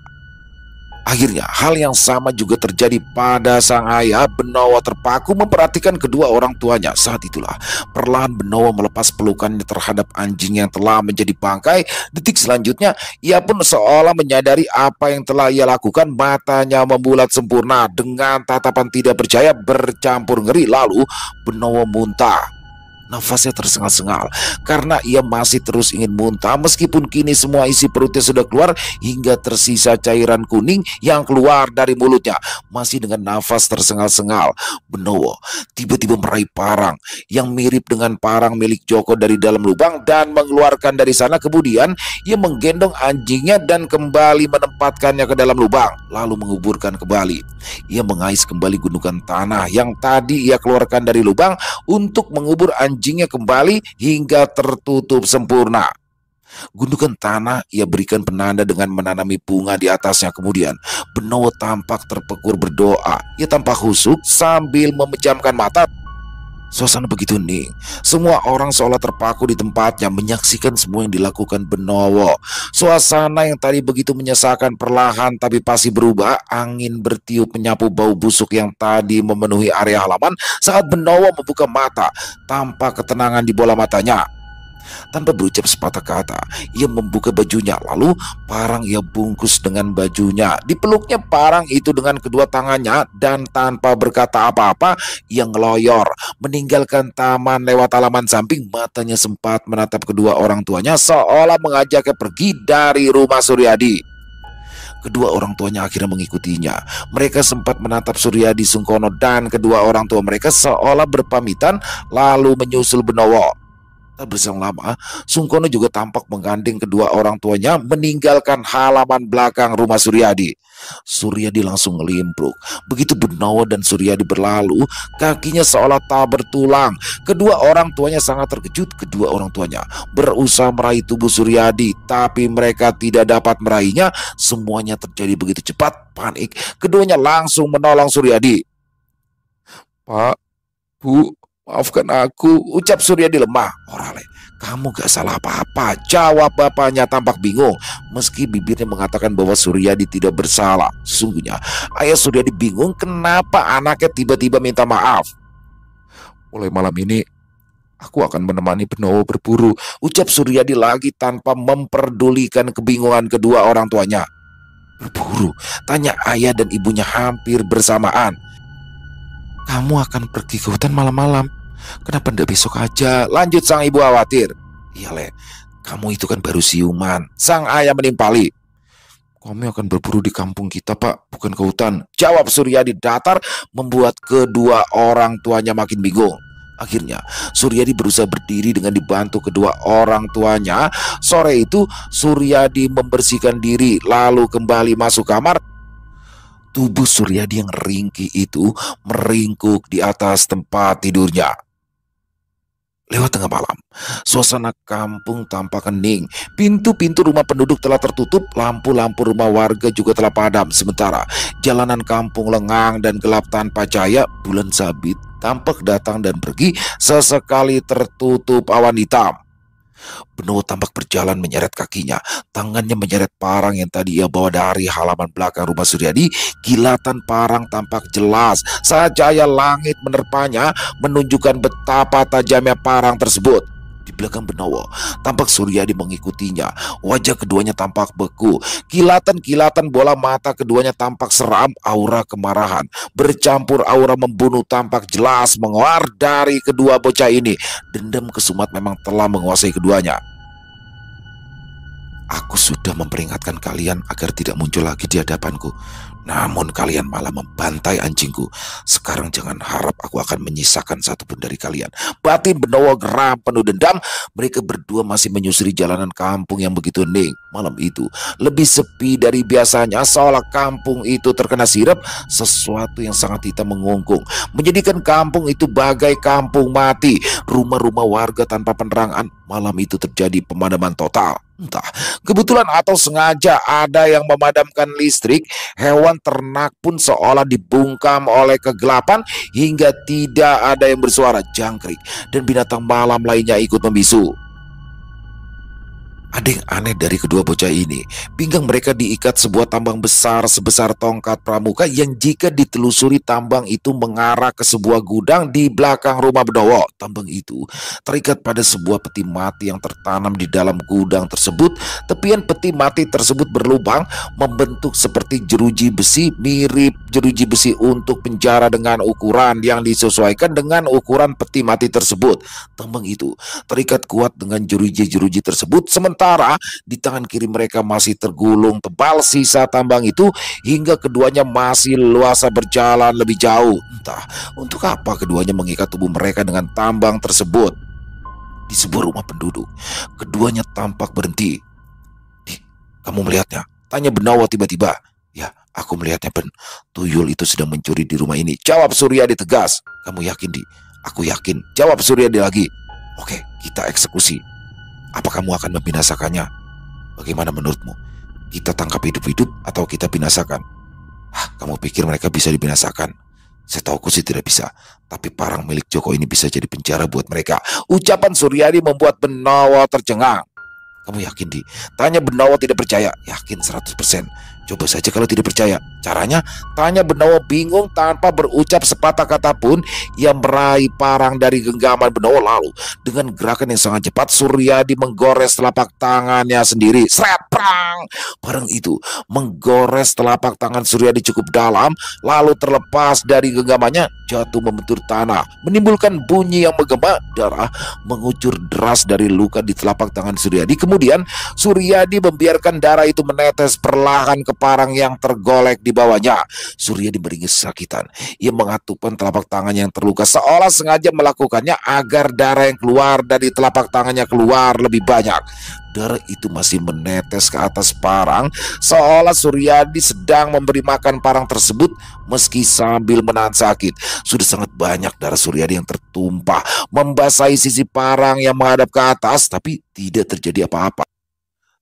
Akhirnya hal yang sama juga terjadi pada sang ayah. Benowo terpaku memperhatikan kedua orang tuanya. Saat itulah perlahan Benowo melepas pelukannya terhadap anjing yang telah menjadi bangkai. Detik selanjutnya ia pun seolah menyadari apa yang telah ia lakukan. Matanya membulat sempurna dengan tatapan tidak percaya bercampur ngeri. Lalu Benowo muntah. Nafasnya tersengal-sengal karena ia masih terus ingin muntah, meskipun kini semua isi perutnya sudah keluar hingga tersisa cairan kuning yang keluar dari mulutnya. Masih dengan nafas tersengal-sengal, Benowo tiba-tiba meraih parang yang mirip dengan parang milik Joko dari dalam lubang dan mengeluarkan dari sana. Kemudian ia menggendong anjingnya dan kembali menempatkannya ke dalam lubang, lalu menguburkan kembali. Ia mengais kembali gundukan tanah yang tadi ia keluarkan dari lubang untuk mengubur anjingnya kembali hingga tertutup sempurna. Gundukan tanah ia berikan penanda dengan menanami bunga di atasnya. Kemudian Benowo tampak terpekur berdoa. Ia tampak khusyuk sambil memejamkan mata. Suasana begitu hening. Semua orang seolah terpaku di tempatnya menyaksikan semua yang dilakukan Benowo. Suasana yang tadi begitu menyesakan perlahan tapi pasti berubah. Angin bertiup menyapu bau busuk yang tadi memenuhi area halaman saat Benowo membuka mata. Tampak ketenangan di bola matanya. Tanpa berucap sepatah kata, ia membuka bajunya. Lalu parang ia bungkus dengan bajunya. Dipeluknya parang itu dengan kedua tangannya. Dan tanpa berkata apa-apa, ia ngeloyor meninggalkan taman lewat halaman samping. Matanya sempat menatap kedua orang tuanya seolah mengajaknya pergi dari rumah Suryadi. Kedua orang tuanya akhirnya mengikutinya. Mereka sempat menatap Suryadi Sungkono dan kedua orang tua mereka seolah berpamitan lalu menyusul Benowo. Tak berselang lama, Sungkono juga tampak menggandeng kedua orang tuanya meninggalkan halaman belakang rumah Suryadi. Suryadi langsung ngelimpruk. Begitu Benowo dan Suryadi berlalu, kakinya seolah tak bertulang. Kedua orang tuanya sangat terkejut. Kedua orang tuanya berusaha meraih tubuh Suryadi, tapi mereka tidak dapat meraihnya. Semuanya terjadi begitu cepat, panik. Keduanya langsung menolong Suryadi. "Pak, Bu, maafkan aku," ucap Suryadi lemah. "Orale, kamu gak salah apa-apa," jawab bapaknya tampak bingung. Meski bibirnya mengatakan bahwa Suryadi tidak bersalah, sesungguhnya ayah Suryadi bingung kenapa anaknya tiba-tiba minta maaf. "Mulai malam ini aku akan menemani Benowo berburu," ucap Suryadi lagi tanpa memperdulikan kebingungan kedua orang tuanya. "Berburu?" tanya ayah dan ibunya hampir bersamaan. "Kamu akan pergi ke hutan malam-malam. Kenapa ndak besok aja?" lanjut sang ibu khawatir. "Iya, Le, kamu itu kan baru siuman," sang ayah menimpali. "Kami akan berburu di kampung kita, Pak, bukan ke hutan," jawab Suryadi datar, membuat kedua orang tuanya makin bingung. Akhirnya Suryadi berusaha berdiri dengan dibantu kedua orang tuanya. Sore itu Suryadi membersihkan diri lalu kembali masuk kamar. Tubuh Suryadi yang ringkih itu meringkuk di atas tempat tidurnya. Lewat tengah malam, suasana kampung tampak hening. Pintu-pintu rumah penduduk telah tertutup, lampu-lampu rumah warga juga telah padam. Sementara jalanan kampung lengang dan gelap tanpa cahaya. Bulan sabit tampak datang dan pergi, sesekali tertutup awan hitam. Benowo tampak berjalan menyeret kakinya. Tangannya menyeret parang yang tadi ia bawa dari halaman belakang rumah Suryadi. Kilatan parang tampak jelas saat cahaya langit menerpanya, menunjukkan betapa tajamnya parang tersebut. Di belakang Benowo tampak Suryadi mengikutinya. Wajah keduanya tampak beku. Kilatan-kilatan bola mata keduanya tampak seram. Aura kemarahan bercampur aura membunuh tampak jelas menguar dari kedua bocah ini. Dendam kesumat memang telah menguasai keduanya. "Aku sudah memperingatkan kalian agar tidak muncul lagi di hadapanku. Namun kalian malah membantai anjingku. Sekarang jangan harap aku akan menyisakan satupun dari kalian." Batin Benowo geram penuh dendam. Mereka berdua masih menyusuri jalanan kampung yang begitu hening. Malam itu lebih sepi dari biasanya, seolah kampung itu terkena sirep. Sesuatu yang sangat hitam mengungkung, menjadikan kampung itu bagai kampung mati. Rumah-rumah warga tanpa penerangan. Malam itu terjadi pemadaman total. Entah kebetulan atau sengaja ada yang memadamkan listrik. Hewan ternak pun seolah dibungkam oleh kegelapan hingga tidak ada yang bersuara. Jangkrik dan binatang malam lainnya ikut membisu. Ada yang aneh dari kedua bocah ini. Pinggang mereka diikat sebuah tambang besar sebesar tongkat pramuka yang jika ditelusuri tambang itu mengarah ke sebuah gudang di belakang rumah Benowo. Tambang itu terikat pada sebuah peti mati yang tertanam di dalam gudang tersebut. Tepian peti mati tersebut berlubang membentuk seperti jeruji besi, mirip jeruji besi untuk penjara dengan ukuran yang disesuaikan dengan ukuran peti mati tersebut. Tambang itu terikat kuat dengan jeruji-jeruji tersebut. Sementara di tangan kiri mereka masih tergulung tebal sisa tambang itu hingga keduanya masih leluasa berjalan lebih jauh. Entah untuk apa keduanya mengikat tubuh mereka dengan tambang tersebut. Di sebuah rumah penduduk, keduanya tampak berhenti. "Kamu melihatnya?" tanya Benowo tiba-tiba. "Ya, aku melihatnya, Ben. Tuyul itu sedang mencuri di rumah ini," jawab Suryadi tegas. "Kamu yakin, Di?" "Aku yakin," jawab Suryadi lagi. "Oke, kita eksekusi. Apa kamu akan membinasakannya? Bagaimana menurutmu? Kita tangkap hidup-hidup atau kita binasakan?" Kamu pikir mereka bisa dibinasakan? Setahuku sih tidak bisa. Tapi parang milik Joko ini bisa jadi penjara buat mereka. Ucapan Suryadi membuat Benowo tercengang. Kamu yakin, Di? Tanya Benowo tidak percaya. Yakin 100%. Coba saja kalau tidak percaya. Caranya, tanya Benowo bingung tanpa berucap sepatah kata pun. Ia meraih parang dari genggaman Benowo lalu. Dengan gerakan yang sangat cepat, Suryadi menggores telapak tangannya sendiri. Seret, prang! Parang itu menggores telapak tangan Suryadi cukup dalam, lalu terlepas dari genggamannya, jatuh membentur tanah, menimbulkan bunyi yang menggema. Darah mengucur deras dari luka di telapak tangan Suryadi. Kemudian Suryadi membiarkan darah itu menetes perlahan ke parang yang tergolek di bawahnya. Suryadi meringis kesakitan. Ia mengatupkan telapak tangannya yang terluka seolah sengaja melakukannya agar darah yang keluar dari telapak tangannya keluar lebih banyak. Darah itu masih menetes ke atas parang seolah Suryadi sedang memberi makan parang tersebut meski sambil menahan sakit. Sudah sangat banyak darah Suryadi yang tertumpah membasahi sisi parang yang menghadap ke atas, tapi tidak terjadi apa-apa.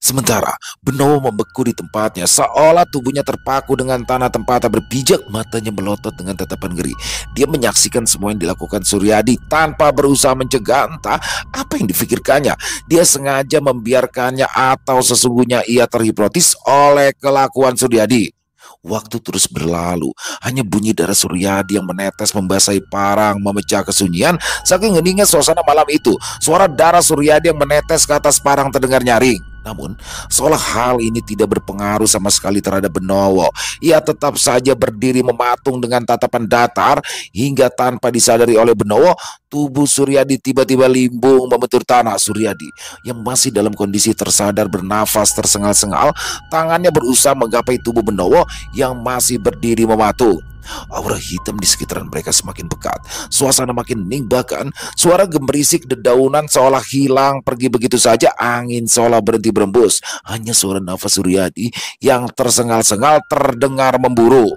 Sementara Benowo membeku di tempatnya seolah tubuhnya terpaku dengan tanah tempatnya berpijak, matanya melotot dengan tatapan ngeri. Dia menyaksikan semua yang dilakukan Suryadi tanpa berusaha mencegah entah apa yang difikirkannya. Dia sengaja membiarkannya atau sesungguhnya ia terhipnotis oleh kelakuan Suryadi. Waktu terus berlalu, hanya bunyi darah Suryadi yang menetes membasahi parang memecah kesunyian. Saking heningnya suasana malam itu, suara darah Suryadi yang menetes ke atas parang terdengar nyaring. Namun, seolah hal ini tidak berpengaruh sama sekali terhadap Benowo. Ia tetap saja berdiri mematung dengan tatapan datar hingga tanpa disadari oleh Benowo, tubuh Suryadi tiba-tiba limbung membentur tanah. Suryadi yang masih dalam kondisi tersadar bernafas tersengal-sengal, tangannya berusaha menggapai tubuh Benowo yang masih berdiri mematung. Aura hitam di sekitaran mereka semakin pekat. Suasana makin hening, bahkan suara gemerisik dedaunan seolah hilang pergi begitu saja. Angin seolah berhenti berembus. Hanya suara nafas Suryadi yang tersengal-sengal terdengar memburu.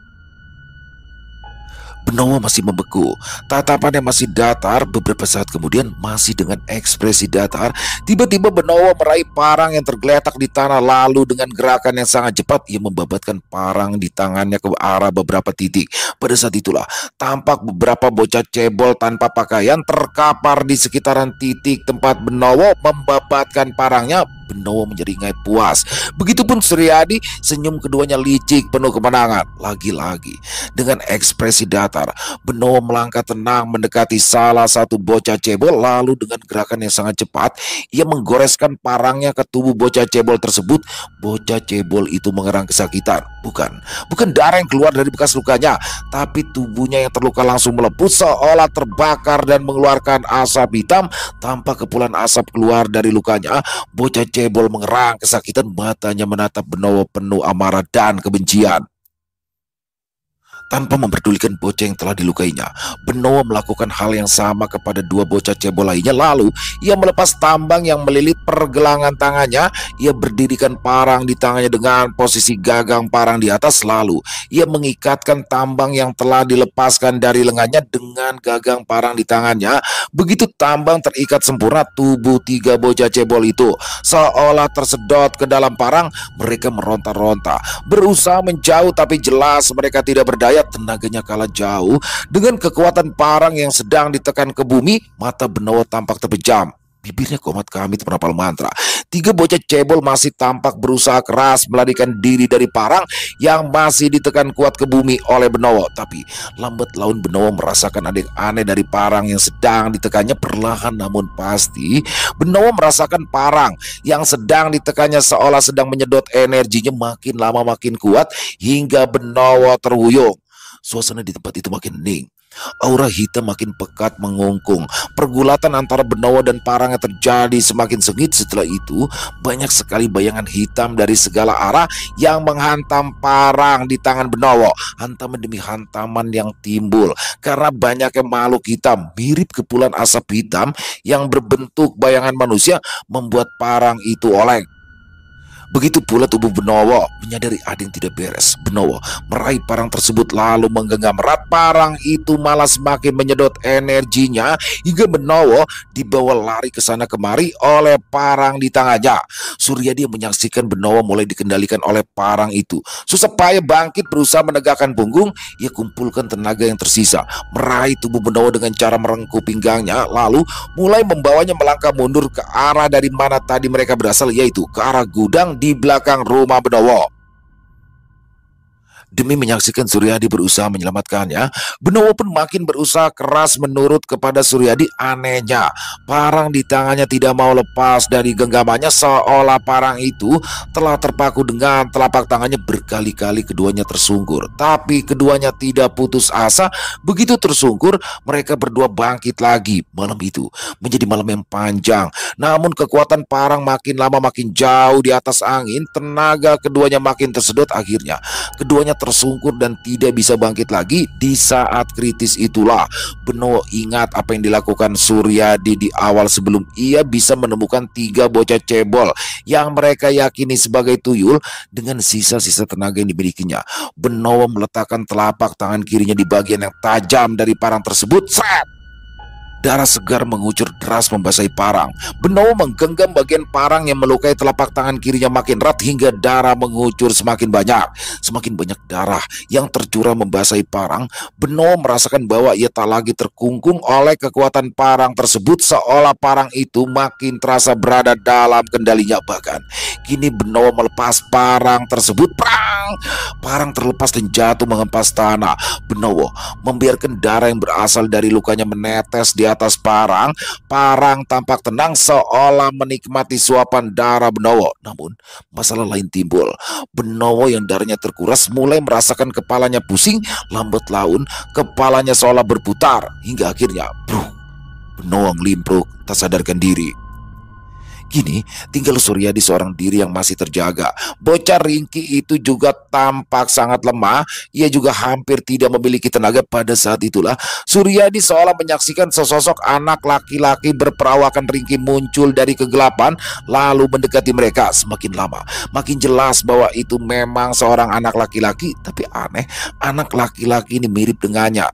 Benowo masih membeku, tatapannya masih datar. Beberapa saat kemudian, masih dengan ekspresi datar, tiba-tiba Benowo meraih parang yang tergeletak di tanah. Lalu dengan gerakan yang sangat cepat, ia membabatkan parang di tangannya ke arah beberapa titik. Pada saat itulah, tampak beberapa bocah cebol tanpa pakaian terkapar di sekitaran titik tempat Benowo membabatkan parangnya. Benowo menjeringai puas. Begitupun Suryadi, senyum keduanya licik penuh kemenangan. Lagi-lagi dengan ekspresi datar, Benowo melangkah tenang mendekati salah satu bocah cebol. Lalu dengan gerakan yang sangat cepat, ia menggoreskan parangnya ke tubuh bocah cebol tersebut. Bocah cebol itu mengerang kesakitan. Bukan darah yang keluar dari bekas lukanya, tapi tubuhnya yang terluka langsung melepuh seolah terbakar dan mengeluarkan asap hitam. Tanpa kepulan asap keluar dari lukanya, bocah cebol mengerang kesakitan, matanya menatap Benowo penuh amarah dan kebencian. Tanpa memperdulikan bocah yang telah dilukainya, Benowo melakukan hal yang sama kepada dua bocah cebol lainnya. Lalu ia melepas tambang yang melilit pergelangan tangannya. Ia berdirikan parang di tangannya dengan posisi gagang parang di atas. Lalu ia mengikatkan tambang yang telah dilepaskan dari lengannya dengan gagang parang di tangannya. Begitu tambang terikat sempurna, tubuh tiga bocah cebol itu seolah tersedot ke dalam parang. Mereka meronta-ronta, berusaha menjauh, tapi jelas mereka tidak berdaya. Tenaganya kalah jauh. Dengan kekuatan parang yang sedang ditekan ke bumi, mata Benowo tampak terpejam. Bibirnya komat kamit menapal mantra. Tiga bocah cebol masih tampak berusaha keras melarikan diri dari parang yang masih ditekan kuat ke bumi oleh Benowo. Tapi lambat laun Benowo merasakan ada yang aneh dari parang yang sedang ditekannya. Perlahan namun pasti, Benowo merasakan parang yang sedang ditekannya seolah sedang menyedot energinya makin lama makin kuat hingga Benowo terhuyung. Suasana di tempat itu makin hening. Aura hitam makin pekat mengungkung. Pergulatan antara Benowo dan parang yang terjadi semakin sengit. Setelah itu, banyak sekali bayangan hitam dari segala arah yang menghantam parang di tangan Benowo. Hantaman demi hantaman yang timbul karena banyaknya makhluk hitam mirip kepulan asap hitam yang berbentuk bayangan manusia membuat parang itu oleng. Begitu pula tubuh Benowo. Menyadari ada yang tidak beres, Benowo meraih parang tersebut lalu menggenggam erat. Parang itu malah semakin menyedot energinya hingga Benowo dibawa lari ke sana kemari oleh parang di tangannya. Suryadi menyaksikan Benowo mulai dikendalikan oleh parang itu. Susah payah bangkit berusaha menegakkan punggung. Ia kumpulkan tenaga yang tersisa, meraih tubuh Benowo dengan cara merengkuh pinggangnya, lalu mulai membawanya melangkah mundur ke arah dari mana tadi mereka berasal, yaitu ke arah gudang di belakang rumah Benowo. Demi menyaksikan Suryadi berusaha menyelamatkannya, Benowo pun makin berusaha keras menurut kepada Suryadi. Anehnya, parang di tangannya tidak mau lepas dari genggamannya, seolah parang itu telah terpaku dengan telapak tangannya. Berkali-kali keduanya tersungkur, tapi keduanya tidak putus asa. Begitu tersungkur, mereka berdua bangkit lagi. Malam itu menjadi malam yang panjang, namun kekuatan parang makin lama makin jauh di atas angin. Tenaga keduanya makin tersedot. Akhirnya keduanya tersungkur dan tidak bisa bangkit lagi. Di saat kritis itulah Benowo ingat apa yang dilakukan Suryadi di awal sebelum ia bisa menemukan 3 bocah cebol yang mereka yakini sebagai tuyul. Dengan sisa-sisa tenaga yang dimilikinya, Benowo meletakkan telapak tangan kirinya di bagian yang tajam dari parang tersebut. Sret! Darah segar mengucur deras membasahi parang. Benowo menggenggam bagian parang yang melukai telapak tangan kirinya makin erat hingga darah mengucur semakin banyak. Semakin banyak darah yang tercurah membasahi parang, Benowo merasakan bahwa ia tak lagi terkungkung oleh kekuatan parang tersebut, seolah parang itu makin terasa berada dalam kendalinya. Bahkan kini Benowo melepas parang tersebut. Prang! Parang terlepas dan jatuh mengempas tanah. Benowo membiarkan darah yang berasal dari lukanya menetes di atas parang. Parang tampak tenang seolah menikmati suapan darah Benowo. Namun masalah lain timbul. Benowo yang darahnya terkuras mulai merasakan kepalanya pusing. Lambat laun kepalanya seolah berputar hingga akhirnya Benowo ngelimpruk tak sadarkan diri. Kini tinggal Suryadi seorang diri yang masih terjaga. Bocah ringkih itu juga tampak sangat lemah. Ia juga hampir tidak memiliki tenaga. Pada saat itulah Suryadi seolah menyaksikan sesosok anak laki-laki berperawakan ringkih muncul dari kegelapan lalu mendekati mereka. Semakin lama makin jelas bahwa itu memang seorang anak laki-laki. Tapi aneh, anak laki-laki ini mirip dengannya.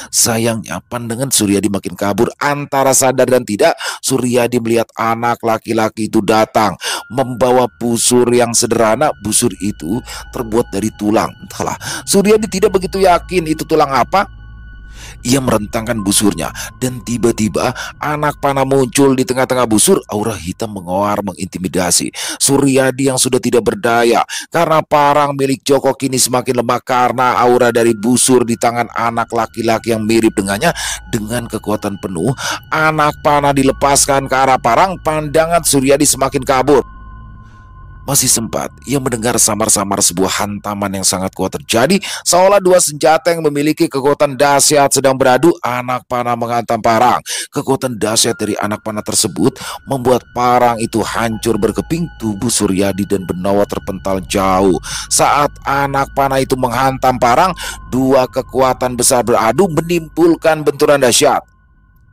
Sayangnya pandangan Suryadi makin kabur. Antara sadar dan tidak, Suryadi melihat anak laki-laki itu datang membawa busur yang sederhana. Busur itu terbuat dari tulang. Entahlah, Suryadi tidak begitu yakin itu tulang apa. Ia merentangkan busurnya dan tiba-tiba anak panah muncul di tengah-tengah busur. Aura hitam mengoar mengintimidasi. Suryadi yang sudah tidak berdaya karena parang milik Joko kini semakin lemah karena aura dari busur di tangan anak laki-laki yang mirip dengannya. Dengan kekuatan penuh, anak panah dilepaskan ke arah parang. Pandangan Suryadi semakin kabur. Masih sempat ia mendengar samar-samar sebuah hantaman yang sangat kuat terjadi, seolah dua senjata yang memiliki kekuatan dahsyat sedang beradu. Anak panah menghantam parang. Kekuatan dahsyat dari anak panah tersebut membuat parang itu hancur berkeping. Tubuh Suryadi dan Benowo terpental jauh. Saat anak panah itu menghantam parang, dua kekuatan besar beradu menimbulkan benturan dahsyat.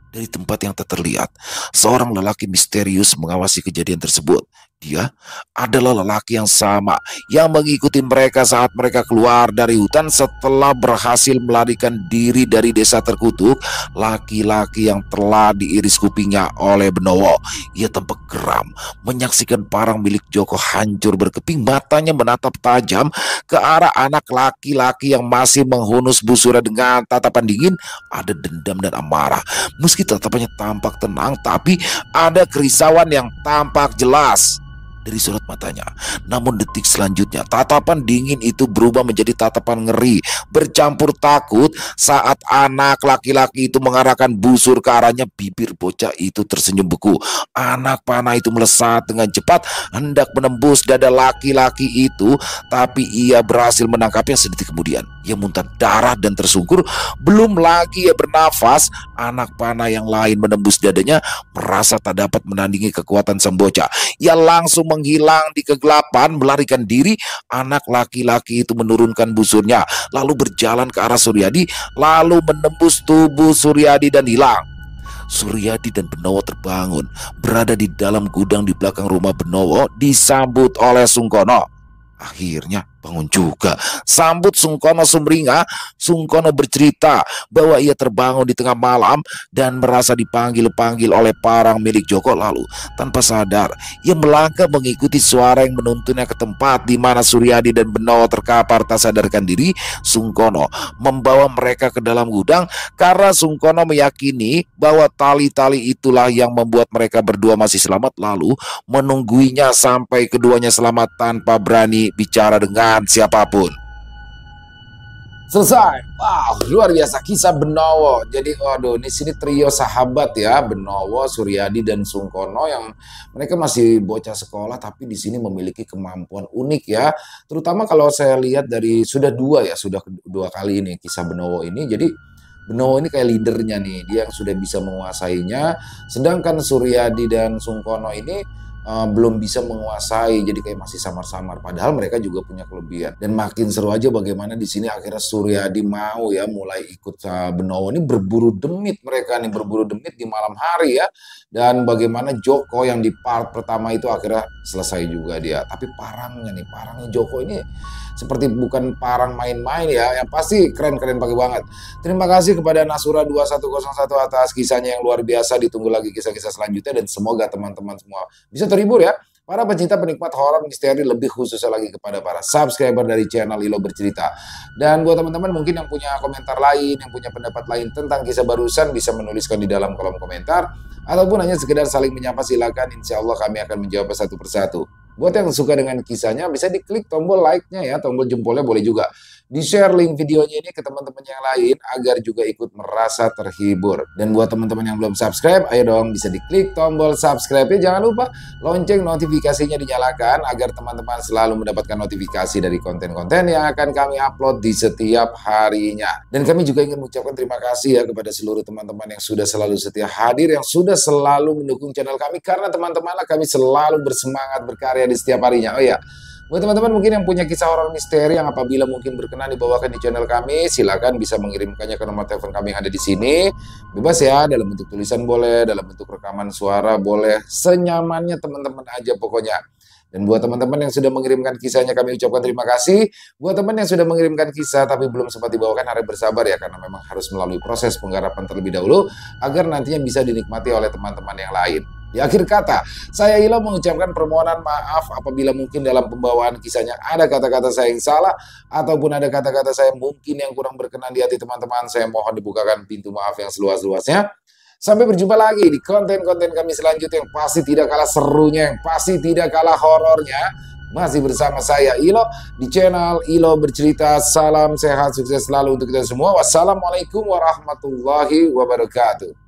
Dari tempat yang tak terlihat, seorang lelaki misterius mengawasi kejadian tersebut. Dia adalah lelaki yang sama yang mengikuti mereka saat mereka keluar dari hutan setelah berhasil melarikan diri dari desa terkutuk. Laki-laki yang telah diiris kupingnya oleh Benowo. Ia tampak geram menyaksikan parang milik Joko hancur berkeping. Matanya menatap tajam ke arah anak laki-laki yang masih menghunus busurnya dengan tatapan dingin. Ada dendam dan amarah. Meski tatapannya tampak tenang, tapi ada kerisauan yang tampak jelas dari sorot matanya. Namun detik selanjutnya tatapan dingin itu berubah menjadi tatapan ngeri bercampur takut saat anak laki-laki itu mengarahkan busur ke arahnya. Bibir bocah itu tersenyum beku. Anak panah itu melesat dengan cepat hendak menembus dada laki-laki itu, tapi ia berhasil menangkapnya. Sedetik kemudian ia muntah darah dan tersungkur. Belum lagi ia bernafas, anak panah yang lain menembus dadanya. Merasa tak dapat menandingi kekuatan sang bocah, ia langsung menghilang di kegelapan, melarikan diri. Anak laki-laki itu menurunkan busurnya lalu berjalan ke arah Suryadi, lalu menembus tubuh Suryadi dan hilang. Suryadi dan Benowo terbangun, berada di dalam gudang di belakang rumah Benowo, disambut oleh Sungkono. Akhirnya bangun juga, sambut Sungkono sumringah. Sungkono bercerita bahwa ia terbangun di tengah malam dan merasa dipanggil-panggil oleh parang milik Joko. Lalu tanpa sadar ia melangkah mengikuti suara yang menuntunnya ke tempat di mana Suryadi dan Benowo terkapar tak sadarkan diri. Sungkono membawa mereka ke dalam gudang karena Sungkono meyakini bahwa tali-tali itulah yang membuat mereka berdua masih selamat, lalu menungguinya sampai keduanya selamat tanpa berani bicara dengan siapapun. Selesai. Wow, luar biasa kisah Benowo. Jadi waduh, di sini trio sahabat ya, Benowo, Suryadi dan Sungkono yang mereka masih bocah sekolah tapi di sini memiliki kemampuan unik ya. Terutama kalau saya lihat dari sudah dua kali ini kisah Benowo ini. Jadi Benowo ini kayak leadernya nih, dia yang sudah bisa menguasainya. Sedangkan Suryadi dan Sungkono ini belum bisa menguasai, jadi kayak masih samar-samar. Padahal mereka juga punya kelebihan. Dan makin seru aja bagaimana di sini akhirnya Suryadi mau ya mulai ikut Benowo ini berburu demit, mereka nih berburu demit di malam hari ya. Dan bagaimana Joko yang di part pertama itu akhirnya selesai juga dia. Tapi parangnya Joko ini seperti bukan parang main-main ya, yang pasti keren-keren pakai banget. Terima kasih kepada Nasura 2101 atas kisahnya yang luar biasa. Ditunggu lagi kisah-kisah selanjutnya dan semoga teman-teman semua bisa terhibur ya. Para pecinta penikmat horor misteri, lebih khususnya lagi kepada para subscriber dari channel Ilo Bercerita. Dan buat teman-teman mungkin yang punya komentar lain, yang punya pendapat lain tentang kisah barusan, bisa menuliskan di dalam kolom komentar. Ataupun hanya sekedar saling menyapa, silakan. Insya Allah kami akan menjawab satu persatu. Buat yang suka dengan kisahnya, bisa diklik tombol like-nya ya, tombol jempolnya boleh juga. Di-share link videonya ini ke teman-teman yang lain agar juga ikut merasa terhibur. Dan buat teman-teman yang belum subscribe, ayo dong bisa diklik tombol subscribe-nya. Jangan lupa lonceng notifikasinya dinyalakan agar teman-teman selalu mendapatkan notifikasi dari konten-konten yang akan kami upload di setiap harinya. Dan kami juga ingin mengucapkan terima kasih ya kepada seluruh teman-teman yang sudah selalu setia hadir, yang sudah selalu mendukung channel kami, karena teman-temanlah kami selalu bersemangat berkarya di setiap harinya. Oh ya, buat teman-teman mungkin yang punya kisah horor misteri yang apabila mungkin berkenan dibawakan di channel kami, silakan bisa mengirimkannya ke nomor telepon kami yang ada di sini. Bebas ya, dalam bentuk tulisan boleh, dalam bentuk rekaman suara boleh, senyamannya teman-teman aja pokoknya. Dan buat teman-teman yang sudah mengirimkan kisahnya, kami ucapkan terima kasih. Buat teman yang sudah mengirimkan kisah tapi belum sempat dibawakan, harap bersabar ya, karena memang harus melalui proses penggarapan terlebih dahulu agar nantinya bisa dinikmati oleh teman-teman yang lain. Di akhir kata, saya Ilo mengucapkan permohonan maaf apabila mungkin dalam pembawaan kisahnya ada kata-kata saya yang salah, ataupun ada kata-kata saya mungkin yang kurang berkenan di hati teman-teman. Saya mohon dibukakan pintu maaf yang seluas-luasnya. Sampai berjumpa lagi di konten-konten kami selanjutnya yang pasti tidak kalah serunya, yang pasti tidak kalah horornya. Masih bersama saya Ilo di channel Ilo Bercerita. Salam sehat, sukses selalu untuk kita semua. Wassalamualaikum warahmatullahi wabarakatuh.